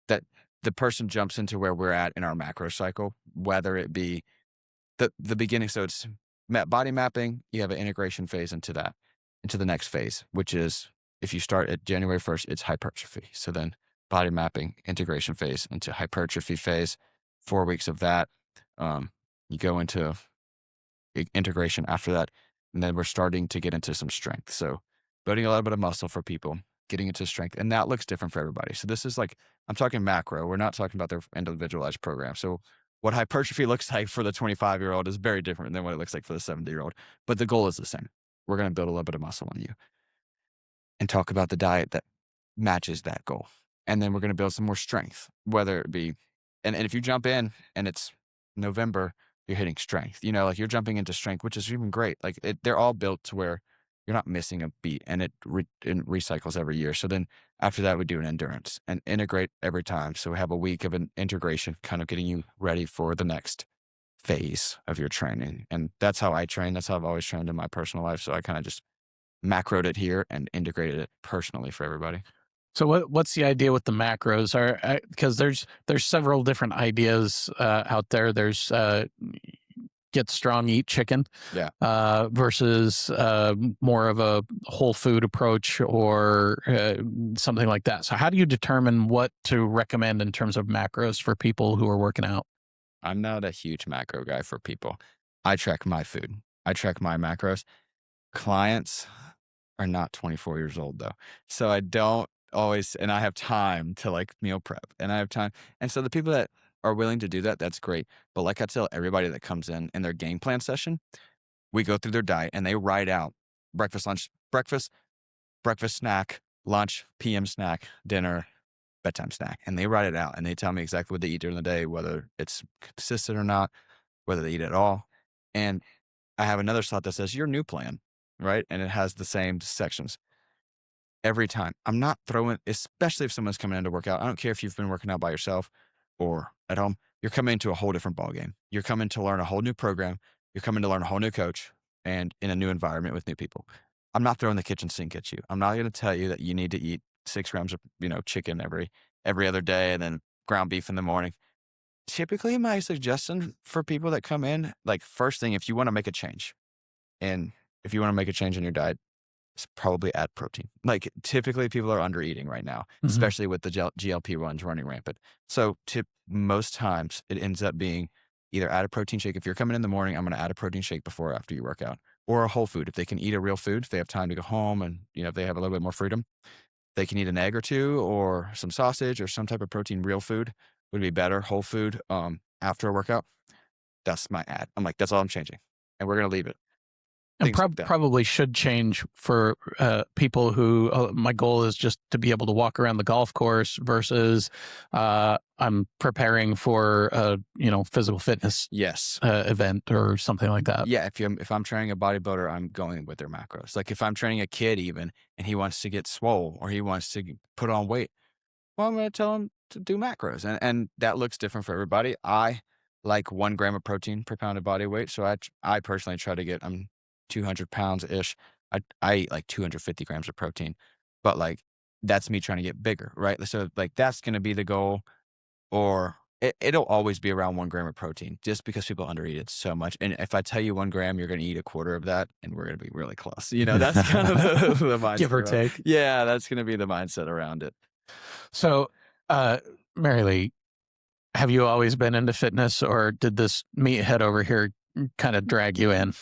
C: that the person jumps into where we're at in our macro cycle, whether it be the beginning. So it's body mapping, you have an integration phase into the next phase, which is if you start at January 1st, it's hypertrophy. So then body mapping, integration phase into hypertrophy phase, 4 weeks of that. You go into integration after that, and then we're starting to get into some strength. So building a little bit of muscle for people, getting into strength, and that looks different for everybody. So this is like, I'm talking macro. We're not talking about their individualized program. So what hypertrophy looks like for the 25-year-old is very different than what it looks like for the 70-year-old, but the goal is the same. We're going to build a little bit of muscle on you and talk about the diet that matches that goal. And then we're going to build some more strength, whether it be, and if you jump in and it's November, you're hitting strength, like you're jumping into strength, which is even great. Like they're all built to where you're not missing a beat, and it recycles every year. So then after that, we do an endurance and integrate every time. So we have a week of an integration, kind of getting you ready for the next phase of your training. And that's how I train. That's how I've always trained in my personal life. So I kind of just macroed it here and integrated it personally for everybody.
B: So what's the idea with the macros? Because there's several different ideas out there. There's get strong, eat chicken, versus more of a whole food approach or something like that. So how do you determine what to recommend in terms of macros for people who are working out?
C: I'm not a huge macro guy for people. I track my food. I track my macros. Clients are not 24 years old though. So I don't always, and I have time to like meal prep and I have time. And so the people that are willing to do that, that's great. But like I tell everybody that comes in their game plan session, we go through their diet and they write out breakfast, lunch, breakfast snack, lunch, PM snack, dinner, bedtime snack. And they write it out and they tell me exactly what they eat during the day, whether it's consistent or not, whether they eat at all. And I have another slot that says your new plan, right? And it has the same sections every time. I'm not throwing, especially if someone's coming in to work out. I don't care if you've been working out by yourself or at home. You're coming into a whole different ballgame. You're coming to learn a whole new program. You're coming to learn a whole new coach and in a new environment with new people. I'm not throwing the kitchen sink at you. I'm not going to tell you that you need to eat 6 grams of, chicken every other day and then ground beef in the morning. Typically, my suggestion for people that come in, like first thing, if you want to make a change in your diet, is probably add protein. Like typically people are under eating right now, especially with the GLP-1s running rampant. So most times it ends up being either add a protein shake. If you're coming in the morning, I'm going to add a protein shake before or after you work out, or a whole food. If they can eat a real food, if they have time to go home and, if they have a little bit more freedom, they can eat an egg or two or some sausage or some type of protein, real food would be better. Whole food after a workout. That's my ad. I'm like, that's all I'm changing. And we're going to leave it.
B: And probably should change for people who my goal is just to be able to walk around the golf course versus I'm preparing for a physical fitness event or something like that.
C: Yeah, if I'm training a bodybuilder, I'm going with their macros. Like if I'm training a kid even and he wants to get swole or he wants to put on weight, well, I'm going to tell him to do macros, and that looks different for everybody. I like 1 gram of protein per pound of body weight, so I personally try to get 200 pounds ish. I eat like 250 grams of protein, but like that's me trying to get bigger, right? So like that's going to be the goal, or it'll always be around 1 gram of protein just because people undereat it so much. And if I tell you 1 gram, you're going to eat a quarter of that and we're going to be really close. That's kind of the mindset.
B: Give or take.
C: Yeah, that's going to be the mindset around it.
B: So, Marylee, have you always been into fitness or did this meathead over here kind of drag you in?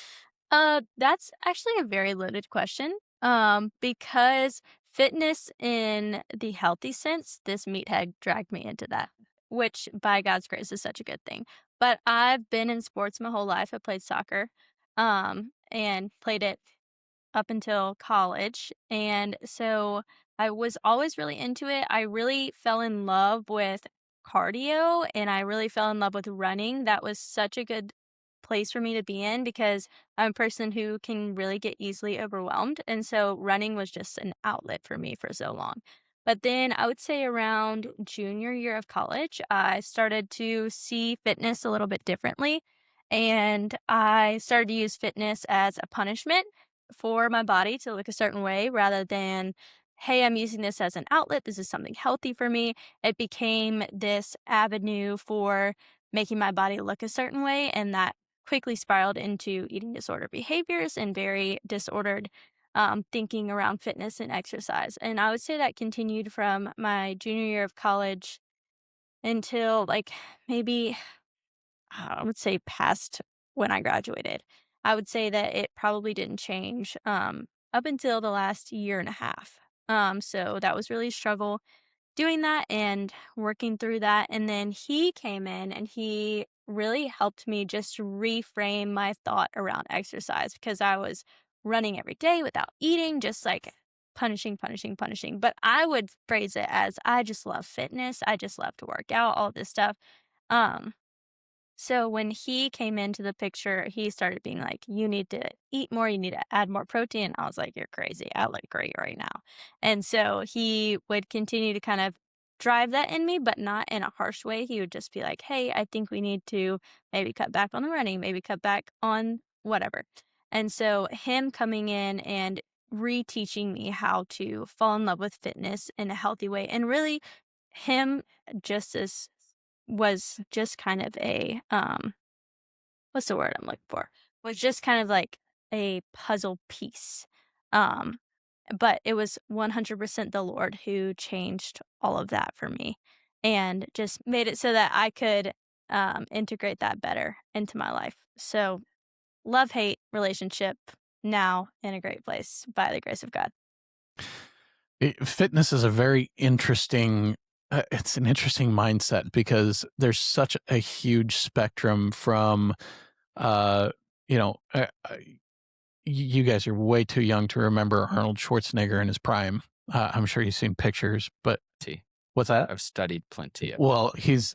D: That's actually a very loaded question. Because fitness in the healthy sense, this meathead dragged me into that, which by God's grace is such a good thing. But I've been in sports my whole life. I played soccer, and played it up until college. And so I was always really into it. I really fell in love with cardio and I really fell in love with running. That was such a good place for me to be in because I'm a person who can really get easily overwhelmed. And so running was just an outlet for me for so long. But then I would say around junior year of college, I started to see fitness a little bit differently. And I started to use fitness as a punishment for my body to look a certain way rather than, hey, I'm using this as an outlet. This is something healthy for me. It became this avenue for making my body look a certain way. And that quickly spiraled into eating disorder behaviors and very disordered thinking around fitness and exercise. And I would say that continued from my junior year of college until like maybe I would say past when I graduated. I would say that it probably didn't change up until the last year and a half. So that was really a struggle doing that and working through that. And then he came in and he really helped me just reframe my thought around exercise because I was running every day without eating, just like punishing, punishing, punishing. But I would phrase it as I just love fitness. I just love to work out, all this stuff. Um, so when he came into the picture, he started being like, you need to eat more, you need to add more protein. I was like, you're crazy. I look great right now. And so he would continue to kind of drive that in me, but not in a harsh way. He would just be like, hey, I think we need to maybe cut back on the running, maybe cut back on whatever. And so him coming in and reteaching me how to fall in love with fitness in a healthy way and really him just as was just kind of a what's the word I'm looking for? Was just kind of like a puzzle piece. Um but it was 100% the Lord who changed all of that for me and just made it so that I could integrate that better into my life. So love-hate relationship now in a great place by the grace of God.
B: Fitness is a very interesting, it's an interesting mindset because there's such a huge spectrum from, you know, you guys are way too young to remember Arnold Schwarzenegger in his prime. I'm sure you've seen pictures, but what's that?
C: I've studied plenty of
B: Well, he's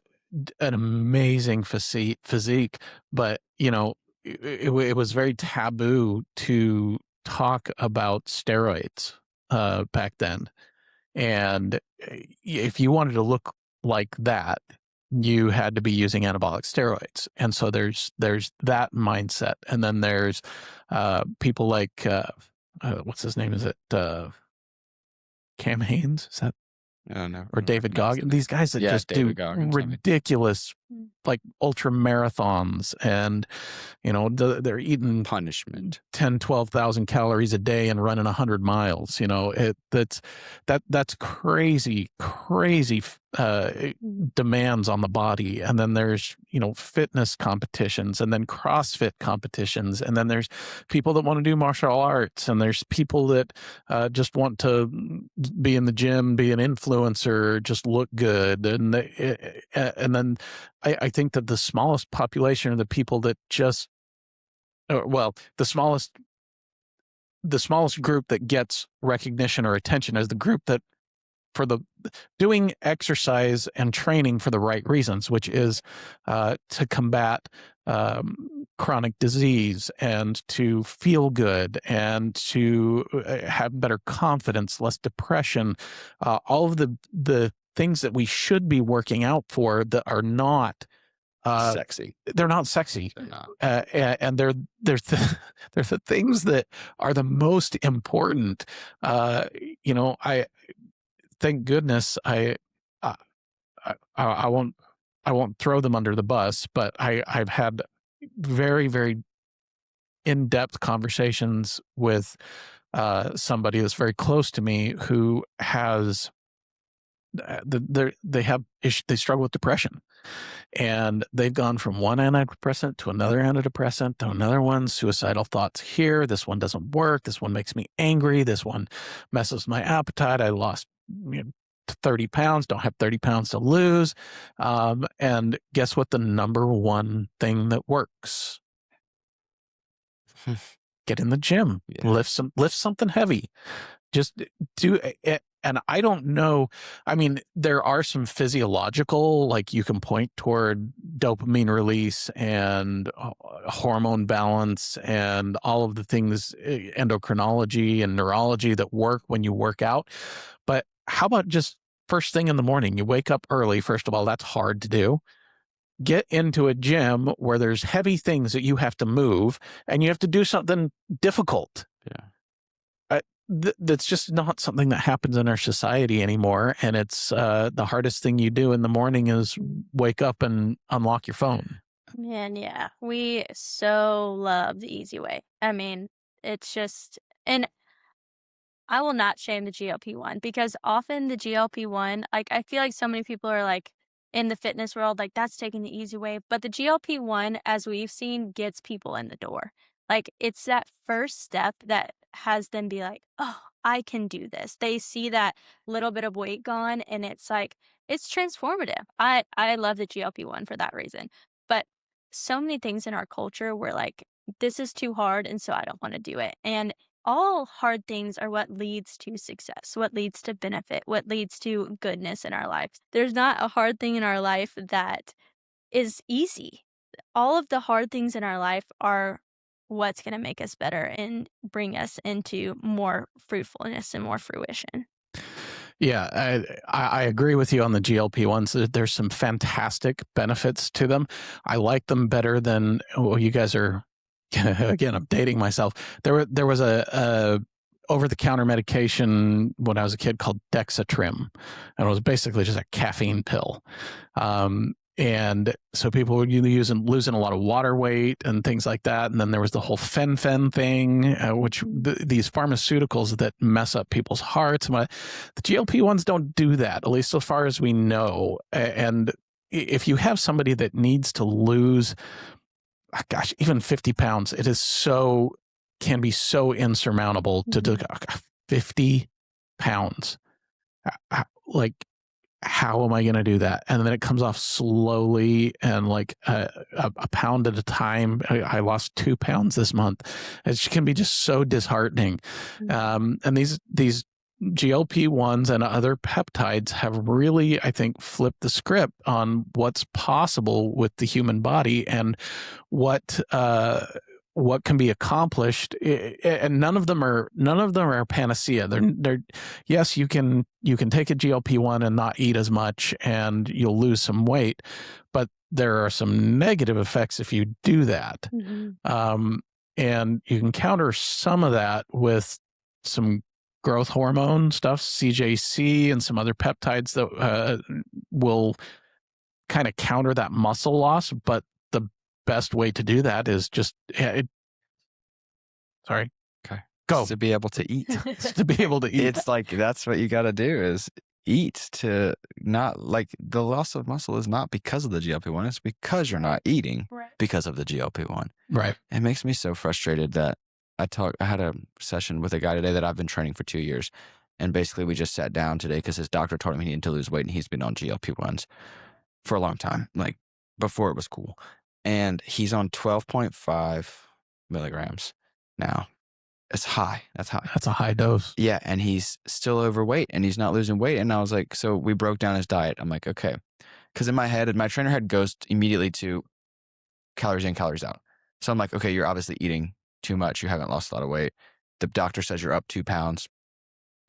B: an amazing physique, but you know, it was very taboo to talk about steroids back then. And if you wanted to look like that, you had to be using anabolic steroids. And so there's that mindset. And then there's people like, what's his name? Is it Cam Hanes? Is that? Or David Goggins? These guys that just do ridiculous, like ultra marathons, and you know they're eating
C: punishment
B: 10, 12,000 calories a day and running 100 miles. You know, that's crazy demands on the body. And then there's, you know, fitness competitions, and then CrossFit competitions, and then there's people that want to do martial arts, and there's people that just want to be in the gym, be an influencer, just look good. And then I think that the smallest population are the people that just, well, the smallest group that gets recognition or attention is the group that for the doing exercise and training for the right reasons, which is to combat chronic disease and to feel good and to have better confidence, less depression, all of the things that we should be working out for that are not
C: sexy.
B: They're not sexy.
C: They're not.
B: And they're the things that are the most important. You know, thank goodness I won't throw them under the bus, but I've had very, very in-depth conversations with somebody that's very close to me who has they struggle with depression, and they've gone from one antidepressant to another antidepressant to another one, suicidal thoughts here, this one doesn't work, this one makes me angry, this one messes my appetite, I lost 30 pounds, don't have 30 pounds to lose. And guess what? The number one thing that works, get in the gym, lift something heavy, just do it. And I don't know, I mean, there are some physiological, like you can point toward dopamine release and hormone balance and all of the things, endocrinology and neurology that work when you work out. But how about just first thing in the morning? You wake up early. First of all, that's hard to do. Get into a gym where there's heavy things that you have to move and you have to do something difficult.
C: Yeah.
B: That's just not something that happens in our society anymore. And it's the hardest thing you do in the morning is wake up and unlock your phone.
D: Man, yeah, we so love the easy way. I mean, it's just, and I will not shame the GLP-1 because often the GLP-1, like I feel like so many people are like in the fitness world, like that's taking the easy way. But the GLP-1, as we've seen, gets people in the door. Like it's that first step that has them be like, oh, I can do this. They see that little bit of weight gone and it's like, it's transformative. I love the GLP-1 for that reason. But so many things in our culture were like, this is too hard and so I don't want to do it. And all hard things are what leads to success, what leads to benefit, what leads to goodness in our life. There's not a hard thing in our life that is easy. All of the hard things in our life are what's going to make us better and bring us into more fruitfulness and more fruition.
B: Yeah, I agree with you on the GLP-1s. There's some fantastic benefits to them. I like them better than, well, you guys are, again, I'm dating myself. There was a over-the-counter medication when I was a kid called Dexatrim, and it was basically just a caffeine pill. And so people were losing a lot of water weight and things like that. And then there was the whole fen thing, which these pharmaceuticals that mess up people's hearts. The GLP-1s don't do that, at least so far as we know. And if you have somebody that needs to lose gosh, even 50 pounds, it is can be so insurmountable to do 50 pounds. Like, how am I going to do that? And then it comes off slowly and like a pound at a time. I lost 2 pounds this month. It can be just so disheartening. And these GLP-1s and other peptides have really, I think, flipped the script on what's possible with the human body and what can be accomplished. And none of them are panacea. They're yes, you can take a GLP-1 and not eat as much and you'll lose some weight, but there are some negative effects if you do that. And you can counter some of that with some growth hormone stuff, CJC, and some other peptides that will kind of counter that muscle loss. But the best way to do that is just sorry.
C: Okay.
B: Go.
C: Just to be able to eat.
B: To be able to eat.
C: It's like that's what you got to do is eat to not like the loss of muscle is not because of the GLP-1. It's because you're not eating because of the GLP-1.
B: Right.
C: It makes me so frustrated that I had a session with a guy today that I've been training for 2 years. And basically we just sat down today because his doctor told him he needed to lose weight and he's been on GLP-1s for a long time, like before it was cool. And he's on 12.5 milligrams now. It's high. That's high.
B: That's a high dose.
C: Yeah. And he's still overweight and he's not losing weight. And I was like, so we broke down his diet. I'm like, okay. Because in my head, my trainer head goes immediately to calories in, calories out. So I'm like, okay, you're obviously eating too much. You haven't lost a lot of weight. The doctor says you're up 2 pounds.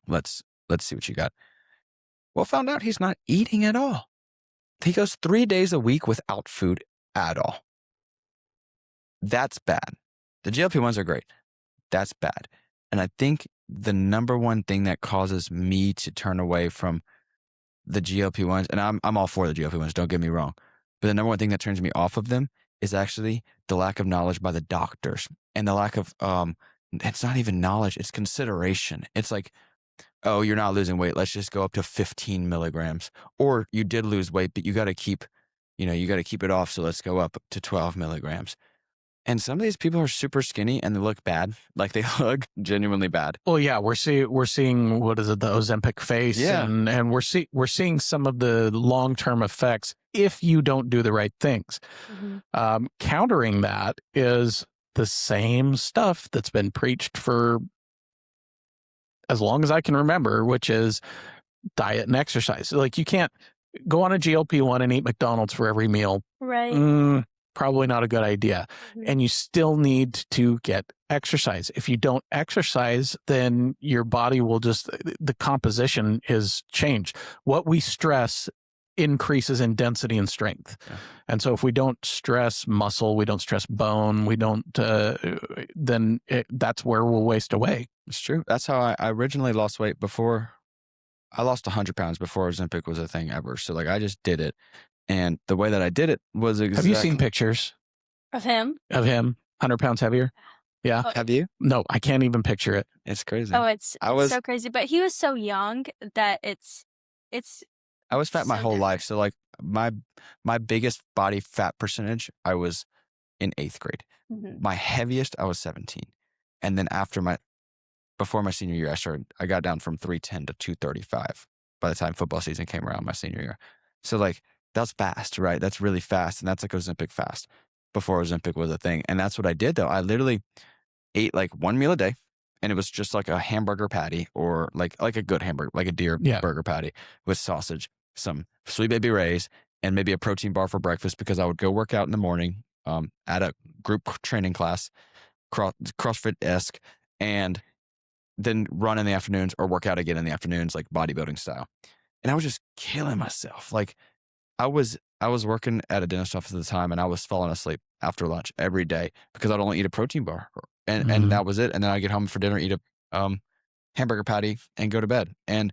C: Let's see what you got. Well, found out he's not eating at all. He goes 3 days a week without food at all. That's bad. The GLP-1s are great. That's bad. And I think the number one thing that causes me to turn away from the GLP-1s, and I'm all for the GLP-1s, don't get me wrong, but the number one thing that turns me off of them is actually the lack of knowledge by the doctors and the lack of, it's not even knowledge, it's consideration. It's like, oh, you're not losing weight. Let's just go up to 15 milligrams. Or you did lose weight, but you got to keep it off. So let's go up to 12 milligrams. And some of these people are super skinny and they look bad. Like they look genuinely bad.
B: Well, yeah, we're seeing what is it, the Ozempic face, and we're seeing some of the long-term effects if you don't do the right things. Countering that is the same stuff that's been preached for as long as I can remember, which is diet and exercise. Like you can't go on a GLP-1 and eat McDonald's for every meal.
D: Right.
B: Probably not a good idea. And you still need to get exercise. If you don't exercise, then your body will the composition is changed. What we stress increases in density and strength. Yeah. And so if we don't stress muscle, we don't stress bone, we don't, then that's where we'll waste away.
C: It's true. That's how I originally lost weight before. I lost 100 pounds before Ozempic was a thing ever. So like I just did it. And the way that I did it was exactly.
B: Have you seen pictures
D: of him?
B: 100 pounds heavier? Yeah.
C: Oh, have you?
B: No, I can't even picture it.
C: It's crazy.
D: Oh, it's so crazy. But he was so young that it's.
C: I was fat my whole life. So like my biggest body fat percentage, I was in 8th grade. My heaviest, I was 17. And then before my senior year, I got down from 310 to 235 by the time football season came around my senior year. So like, that's fast, right? That's really fast. And that's like Ozempic fast before Ozempic was a thing. And that's what I did though. I literally ate like one meal a day and it was just like a hamburger patty or like a good hamburger, like a deer burger patty with sausage, some Sweet Baby Ray's and maybe a protein bar for breakfast because I would go work out in the morning at a group training class, CrossFit-esque, and then run in the afternoons or work out again in the afternoons, like bodybuilding style. And I was just killing myself. Like I was working at a dentist office at the time and I was falling asleep after lunch every day because I'd only eat a protein bar and that was it. And then I get home for dinner, eat a hamburger patty and go to bed. And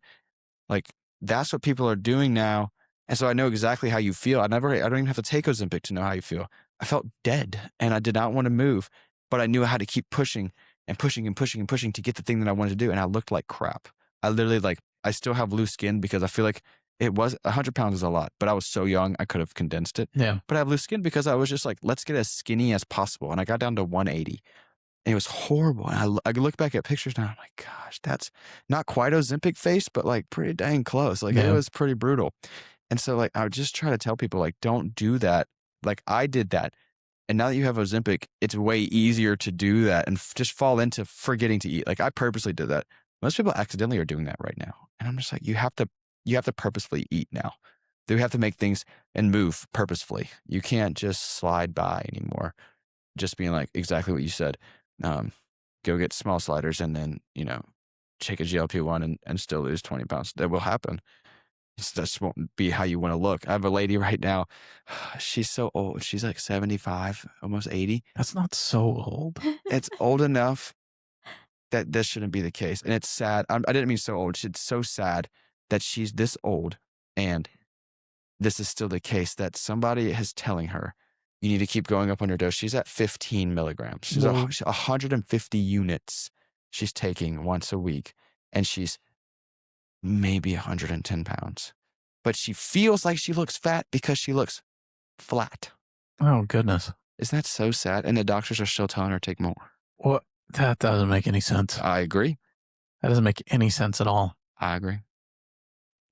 C: like, that's what people are doing now. And so I know exactly how you feel. I don't even have to take Ozempic to know how you feel. I felt dead and I did not want to move, but I knew I had to keep pushing and pushing and pushing and pushing to get the thing that I wanted to do. And I looked like crap. I literally I still have loose skin because I feel like it was 100 pounds is a lot, but I was so young, I could have condensed it.
B: Yeah.
C: But I have loose skin because I was just like, let's get as skinny as possible. And I got down to 180. And it was horrible. And I look back at pictures now, I'm like, gosh, that's not quite Ozempic face, but like pretty dang close. Like it was pretty brutal. And so like, I would just try to tell people like, don't do that. Like I did that. And now that you have Ozempic, it's way easier to do that and just fall into forgetting to eat. Like I purposely did that. Most people accidentally are doing that right now. And I'm just like, you have to purposefully eat now. You have to make things and move purposefully. You can't just slide by anymore. Just being like exactly what you said. Go get small sliders and then, take a GLP-1 and still lose 20 pounds. That will happen. That just won't be how you want to look. I have a lady right now. She's so old. She's like 75, almost 80.
B: That's not so old.
C: It's old enough that this shouldn't be the case. And it's sad. I didn't mean so old. It's so sad that she's this old and this is still the case, that somebody is telling her, you need to keep going up on your dose. She's at 15 milligrams. She's 150 units she's taking once a week. And she's maybe 110 pounds. But she feels like she looks fat because she looks flat.
B: Oh, goodness.
C: Isn't that so sad? And the doctors are still telling her to take more.
B: Well, that doesn't make any sense.
C: I agree.
B: That doesn't make any sense at all.
C: I agree.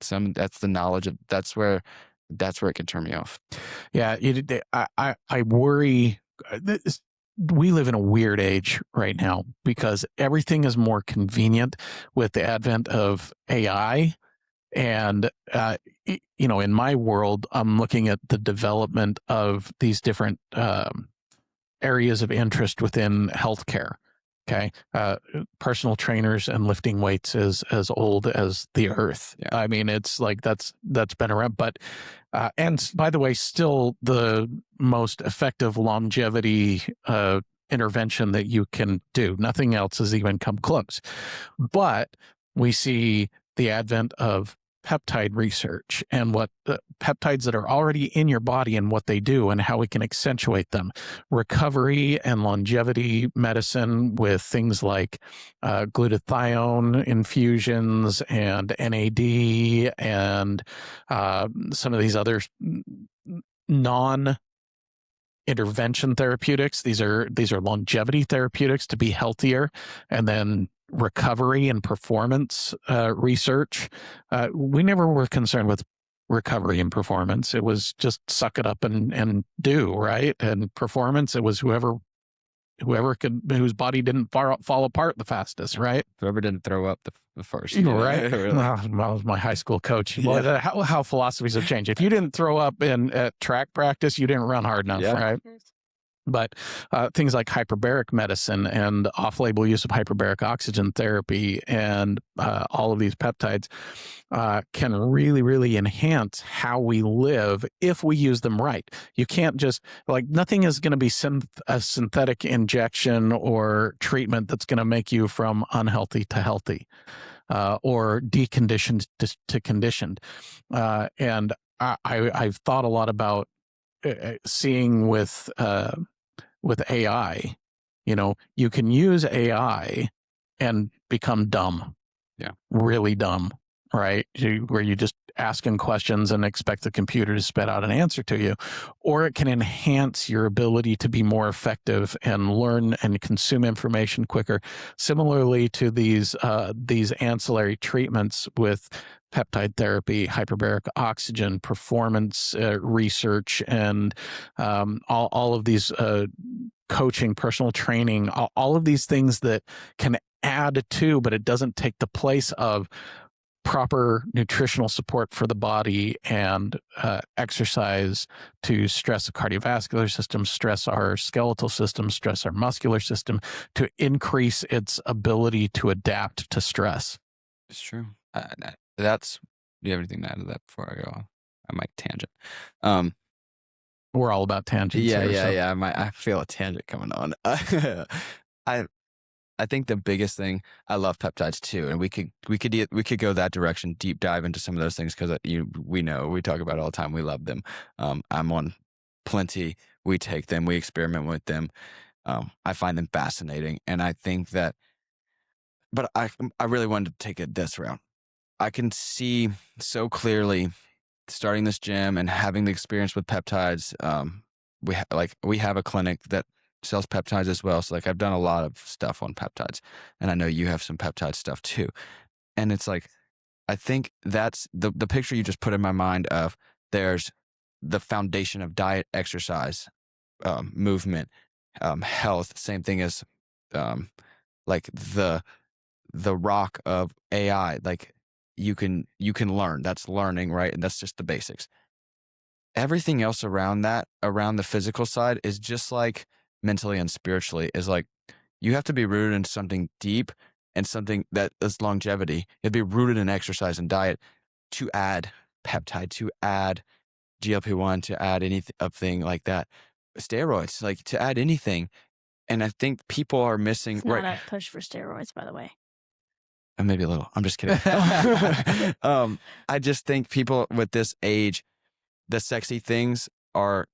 C: That's the knowledge of, that's where it can turn me off.
B: Yeah, I worry. We live in a weird age right now because everything is more convenient with the advent of AI. And, in my world, I'm looking at the development of these different areas of interest within healthcare. Okay. Personal trainers and lifting weights is as old as the earth.
C: Yeah.
B: I mean, it's like that's been around, but, and by the way, still the most effective longevity intervention that you can do. Nothing else has even come close. But we see the advent of peptide research and what peptides that are already in your body and what they do and how we can accentuate them. Recovery and longevity medicine with things like glutathione infusions and NAD and some of these other non-intervention therapeutics. These are longevity therapeutics to be healthier, and then recovery and performance research. We never were concerned with recovery and performance. It was just suck it up and do, right? And performance, it was whoever whose body didn't fall apart the fastest, right?
C: Whoever didn't throw up the first.
B: Right.
C: Really.
B: Well, I was my high school coach. Well, how philosophies have changed. If you didn't throw up at track practice, you didn't run hard enough, right? But things like hyperbaric medicine and off-label use of hyperbaric oxygen therapy and all of these peptides can really, really enhance how we live if we use them right. You can't just, nothing is going to be a synthetic injection or treatment that's going to make you from unhealthy to healthy or deconditioned to conditioned. And I've thought a lot about seeing with AI, you can use AI and become dumb.
C: Yeah.
B: Really dumb, right? Where you just asking questions and expect the computer to spit out an answer to you. Or it can enhance your ability to be more effective and learn and consume information quicker. Similarly to these ancillary treatments with peptide therapy, hyperbaric oxygen, performance research, and all of these coaching, personal training, all of these things that can add to, but it doesn't take the place of proper nutritional support for the body and exercise to stress the cardiovascular system, stress our skeletal system, stress our muscular system, to increase its ability to adapt to stress.
C: It's true. Do you have anything to add to that before I go on? I might tangent.
B: We're all about tangents.
C: Yeah. I feel a tangent coming on. I think the biggest thing, I love peptides too, and we could go that direction, deep dive into some of those things because we talk about it all the time. We love them. I'm on plenty. We take them. We experiment with them. I find them fascinating, and I think that. But I really wanted to take it this route. I can see so clearly starting this gym and having the experience with peptides. We have a clinic that sells peptides as well. So like I've done a lot of stuff on peptides, and I know you have some peptide stuff too. And it's like, I think that's the picture you just put in my mind of there's the foundation of diet, exercise, movement, health. Same thing as like the rock of AI. Like you can learn. That's learning, right? And that's just the basics. Everything else around that, around the physical side, is just like mentally and spiritually, is like you have to be rooted in something deep and something that is longevity. You have to be rooted in exercise and diet to add peptide, to add GLP-1, to add anything like that. Steroids, like to add anything. And I think people are missing.
D: It's not a push for steroids, by the way.
C: Maybe a little. I'm just kidding. I just think people with this age, the sexy things are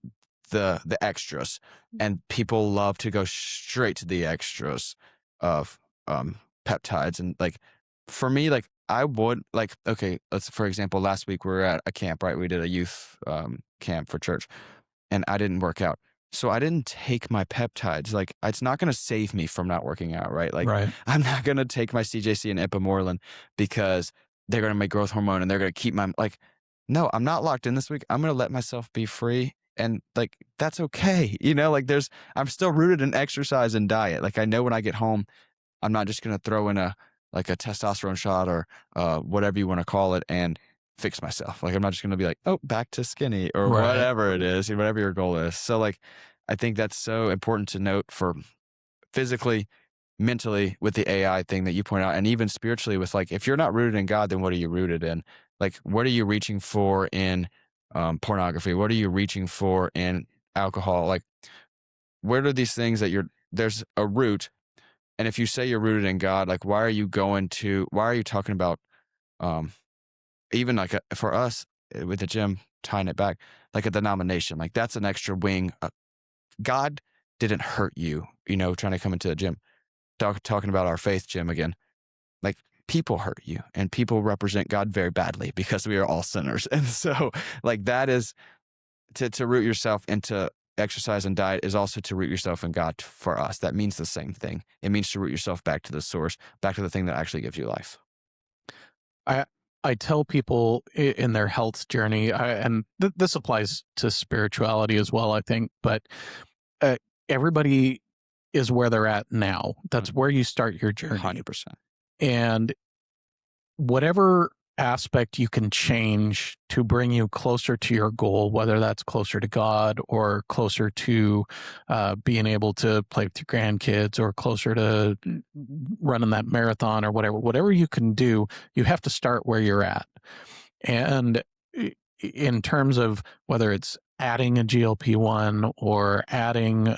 C: the extras, and people love to go straight to the extras of peptides. And like for me, like I would like, okay, for example, last week we were at a camp, right? We did a youth camp for church, and I didn't work out. So I didn't take my peptides. Like it's not going to save me from not working out, right? Like I'm not going to take my CJC and Ipamorelin because they're going to make growth hormone and they're going to keep my, like, no, I'm not locked in this week. I'm going to let myself be free. And like, that's okay. You know, like I'm still rooted in exercise and diet. Like I know when I get home, I'm not just going to throw in a testosterone shot or whatever you want to call it and fix myself. Like I'm not just going to be like, oh, back to skinny or whatever it is, whatever your goal is. So like, I think that's so important to note for physically, mentally with the AI thing that you point out, and even spiritually with like, if you're not rooted in God, then what are you rooted in? Like, what are you reaching for in pornography? What are you reaching for in alcohol? Like, where are these things that there's a root? And if you say you're rooted in God, like, why are you talking about, even like for us with the gym, tying it back, like a denomination, like that's an extra wing. God didn't hurt you, trying to come into the gym, talking about our faith gym again. Like people hurt you, and people represent God very badly because we are all sinners. And so like that is to root yourself into exercise and diet is also to root yourself in God for us. That means the same thing. It means to root yourself back to the source, back to the thing that actually gives you life.
B: I tell people in their health journey, and this applies to spirituality as well, I think, but everybody is where they're at now. That's where you start your journey.
C: 100%.
B: And whatever aspect you can change to bring you closer to your goal, whether that's closer to God or closer to being able to play with your grandkids or closer to running that marathon or whatever you can do, you have to start where you're at. And in terms of whether it's adding a GLP-1 or adding,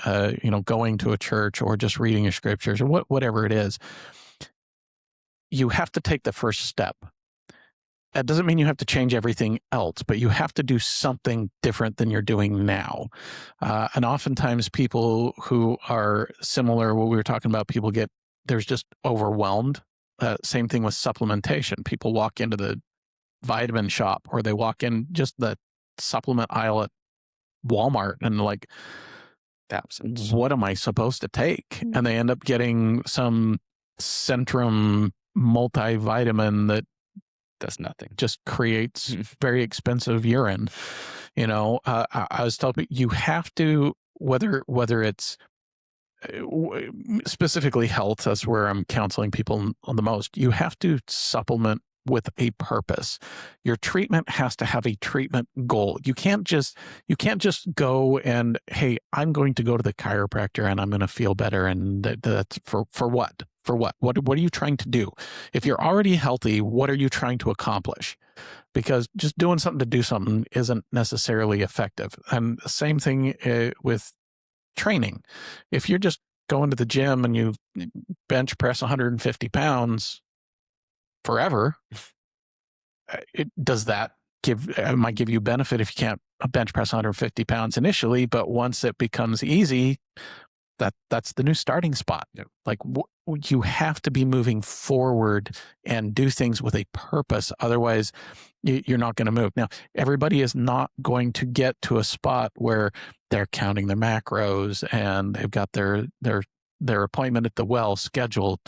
B: going to a church or just reading your scriptures or whatever it is, you have to take the first step. That doesn't mean you have to change everything else, but you have to do something different than you're doing now. And oftentimes people who are similar, what we were talking about, there's just overwhelmed. Same thing with supplementation. People walk into the vitamin shop or they walk in just the supplement aisle at Walmart and like, what am I supposed to take? And they end up getting some Centrum multivitamin that
C: does nothing,
B: just creates very expensive urine. I was telling people, you have to, whether it's specifically health, that's where I'm counseling people on the most, you have to supplement with a purpose. Your treatment has to have a treatment goal. You can't just go and, hey, I'm going to go to the chiropractor and I'm going to feel better. And that's for what? For what? What are you trying to do? If you're already healthy, what are you trying to accomplish? Because just doing something to do something isn't necessarily effective. And the same thing with training. If you're just going to the gym and you bench press 150 pounds forever, might give you benefit if you can't bench press 150 pounds initially, but once it becomes easy, that's the new starting spot.
C: Yep.
B: Like you have to be moving forward and do things with a purpose. Otherwise, you're not going to move. Now, everybody is not going to get to a spot where they're counting their macros and they've got their appointment at the well scheduled,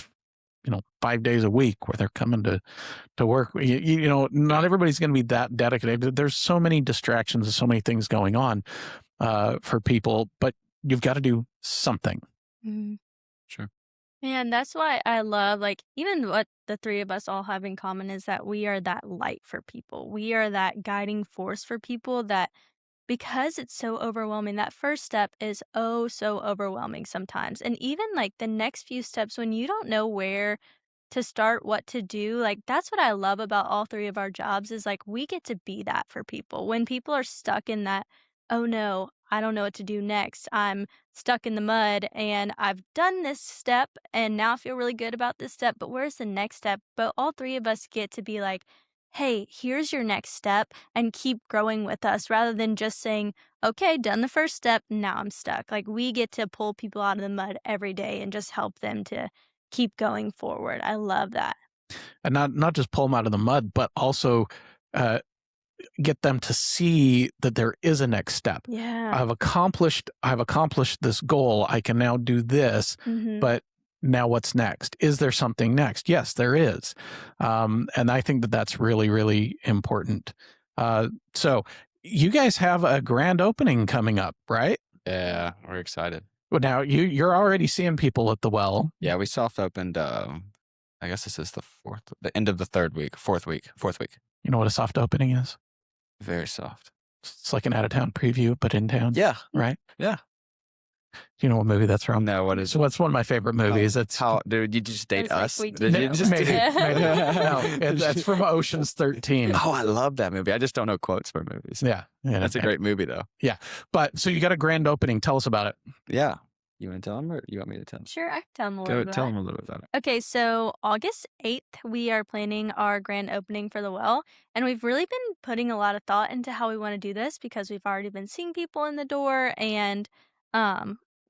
B: 5 days a week where they're coming to work. Not everybody's going to be that dedicated. There's so many distractions and so many things going on for people, but you've got to do something.
D: Mm-hmm.
C: Sure.
D: And that's why I love, like, even what the three of us all have in common is that we are that light for people. We are that guiding force for people that, because it's so overwhelming, that first step is so overwhelming sometimes. And even like the next few steps, when you don't know where to start, what to do, like that's what I love about all three of our jobs is like we get to be that for people. When people are stuck in that, oh no, I don't know what to do next. I'm stuck in the mud and I've done this step and now I feel really good about this step, but where's the next step? But all three of us get to be like, hey, here's your next step and keep growing with us rather than just saying, okay, done the first step, now I'm stuck. Like we get to pull people out of the mud every day and just help them to keep going forward. I love that.
B: And not just pull them out of the mud, but also get them to see that there is a next step.
D: Yeah.
B: I've accomplished this goal. I can now do this, but now what's next? Is there something next? Yes, there is. And I think that that's really, really important. So you guys have a grand opening coming up, right?
C: Yeah, we're excited.
B: Well, now you're already seeing people at the well.
C: Yeah, we soft opened. I guess this is the end of the fourth week.
B: You know what a soft opening is?
C: Very soft.
B: It's like an out of town preview, but in town.
C: Yeah.
B: Right.
C: Yeah.
B: Do you know what movie that's from?
C: No, what is?
B: So it's one of my favorite movies. It's
C: how, dude? You just date
D: It's like
C: us?
D: we
C: Did you just
B: maybe. No, that's from Ocean's 13.
C: Oh, I love that movie. I just don't know quotes for movies.
B: Yeah,
C: That's a great movie, though.
B: Yeah, but so you got a grand opening. Tell us about it.
C: Yeah. You want to tell them, or you want me to tell them?
D: Sure, I can tell them a little bit.
C: Tell them a little bit about it.
D: Okay, so August 8th, we are planning our grand opening for the well. And we've really been putting a lot of thought into how we want to do this because we've already been seeing people in the door and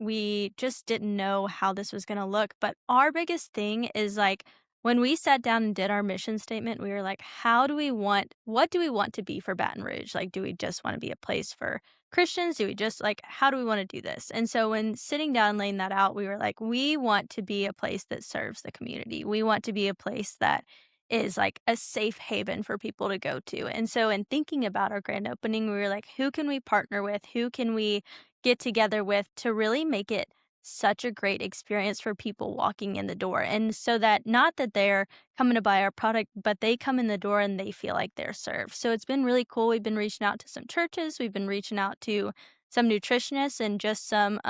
D: we just didn't know how this was going to look. But our biggest thing is like when we sat down and did our mission statement, we were like, what do we want to be for Baton Rouge? Like, do we just want to be a place for Christians? Do we just how do we want to do this? And so when sitting down and laying that out, we were like, we want to be a place that serves the community. We want to be a place that is like a safe haven for people to go to. And so in thinking about our grand opening, we were like, who can we partner with? Who can we get together with to really make it such a great experience for people walking in the door? And so that not that they're coming to buy our product, but they come in the door and they feel like they're served. So it's been really cool. We've been reaching out to some churches. We've been reaching out to some nutritionists and just some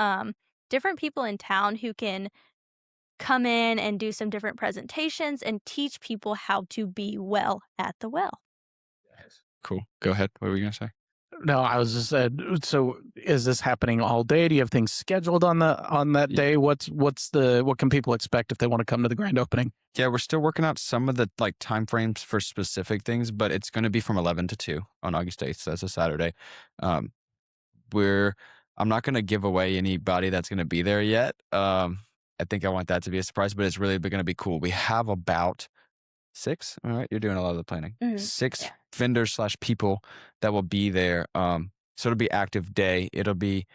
D: different people in town who can come in and do some different presentations and teach people how to be well at the well.
C: Cool. Go ahead. What were you going to say?
B: No, I was just so is this happening all day? Do you have things scheduled on that day? What can people expect if they want to come to the grand opening?
C: Yeah, we're still working out some of the time frames for specific things, but it's going to be from 11 to 2 on August 8th. So that's a Saturday. I'm not going to give away anybody that's going to be there yet. I think I want that to be a surprise, but it's really going to be cool. We have about 6. All right, you're doing a lot of the planning. 6 vendors / people that will be there. So it'll be active day. It'll be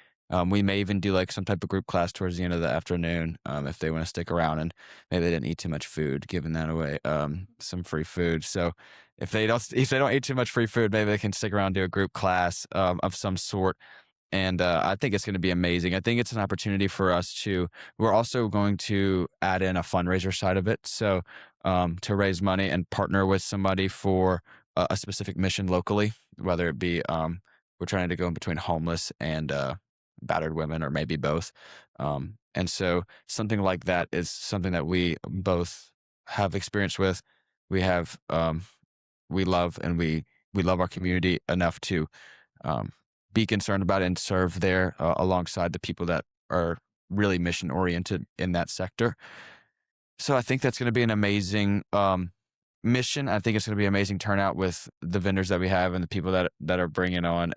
C: we may even do some type of group class towards the end of the afternoon if they want to stick around, and maybe they didn't eat too much food, giving that away, some free food. So if they don't eat too much free food, maybe they can stick around and do a group class of some sort. And I think it's going to be amazing. I think it's an opportunity for us we're also going to add in a fundraiser side of it. So to raise money and partner with somebody for a specific mission locally, whether it be we're trying to go in between homeless and battered women, or maybe both. And so something like that is something that we both have experience with. We have, we love, and we love our community enough to be concerned about it and serve there alongside the people that are really mission oriented in that sector. So I think that's going to be an amazing mission. I think it's going to be an amazing turnout with the vendors that we have and the people that are bringing on.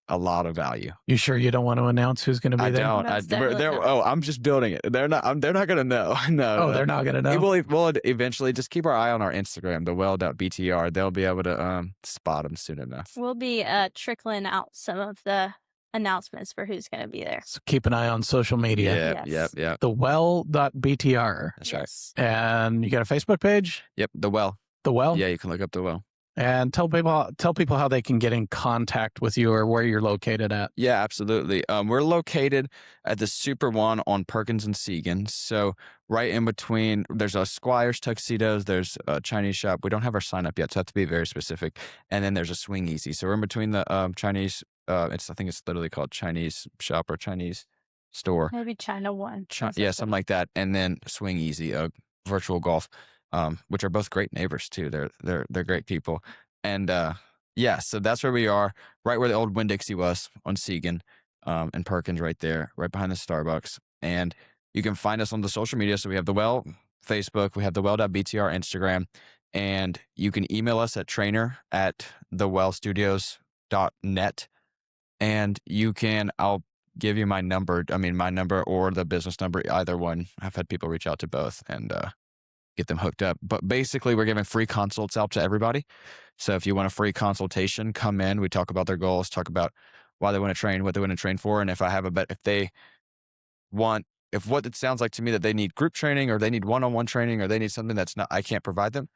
C: a lot of value.
B: You sure you don't want to announce who's going to be
C: I
B: there?
C: don't.
D: That's definitely not.
C: Oh, I'm just building it. They're not going to know. No.
B: Oh, they're not going to know.
C: We'll eventually just keep our eye on our Instagram, thewell.btr. They'll be able to spot them soon enough.
D: We'll be trickling out some of the announcements for who's going to be there.
B: So keep an eye on social media.
C: Yep.
B: Thewell.btr.
C: That's right.
B: And you got a Facebook page?
C: Yep, The Well.
B: The Well?
C: Yeah, you can look up The Well.
B: And tell people how they can get in contact with you or where you're located at.
C: Yeah, absolutely. We're located at the Super One on Perkins and Segan. So right in between, there's a Squires Tuxedos, there's a Chinese shop. We don't have our sign up yet, so I have to be very specific. And then there's a Swing Easy. So we're in between the Chinese. I think it's literally called Chinese shop or Chinese store.
D: Maybe China One.
C: Yeah, something like that. And then Swing Easy, virtual golf. Which are both great neighbors too. They're great people, and so that's where we are, right where the old Winn-Dixie was on Segan, and Perkins, right there, right behind the Starbucks. And you can find us on the social media. So we have The Well Facebook, we have thewell.btr Instagram, and you can email us at trainer@thewellstudios.net, and I'll give you my number. My number or the business number, either one. I've had people reach out to both, and get them hooked up. But basically, we're giving free consults out to everybody. So if you want a free consultation, come in. We talk about their goals, talk about why they want to train, what they want to train for, and if what it sounds like to me that they need group training or they need one-on-one training or they need something that's not, I can't provide them.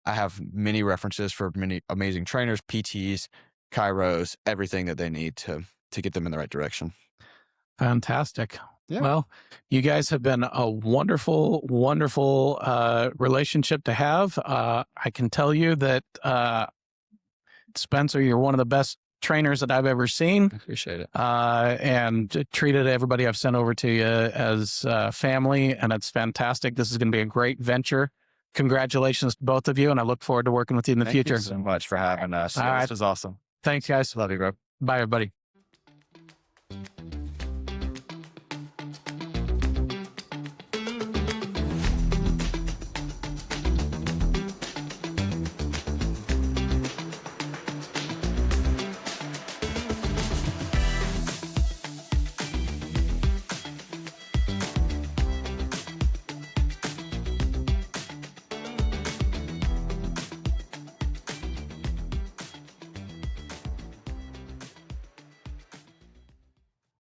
C: I have many references for many amazing trainers, PTs, chiros, everything that they need to get them in the right direction.
B: Fantastic.
C: Yeah.
B: Well, you guys have been a wonderful, wonderful relationship to have. I can tell you that, Spencer, you're one of the best trainers that I've ever seen.
C: I appreciate it.
B: And treated everybody I've sent over to you as family, and it's fantastic. This is going to be a great venture. Congratulations to both of you, and I look forward to working with you in the future.
C: Thank you so much for having us.
B: All right.
C: This was awesome.
B: Thanks, guys.
C: Love you, bro.
B: Bye, everybody.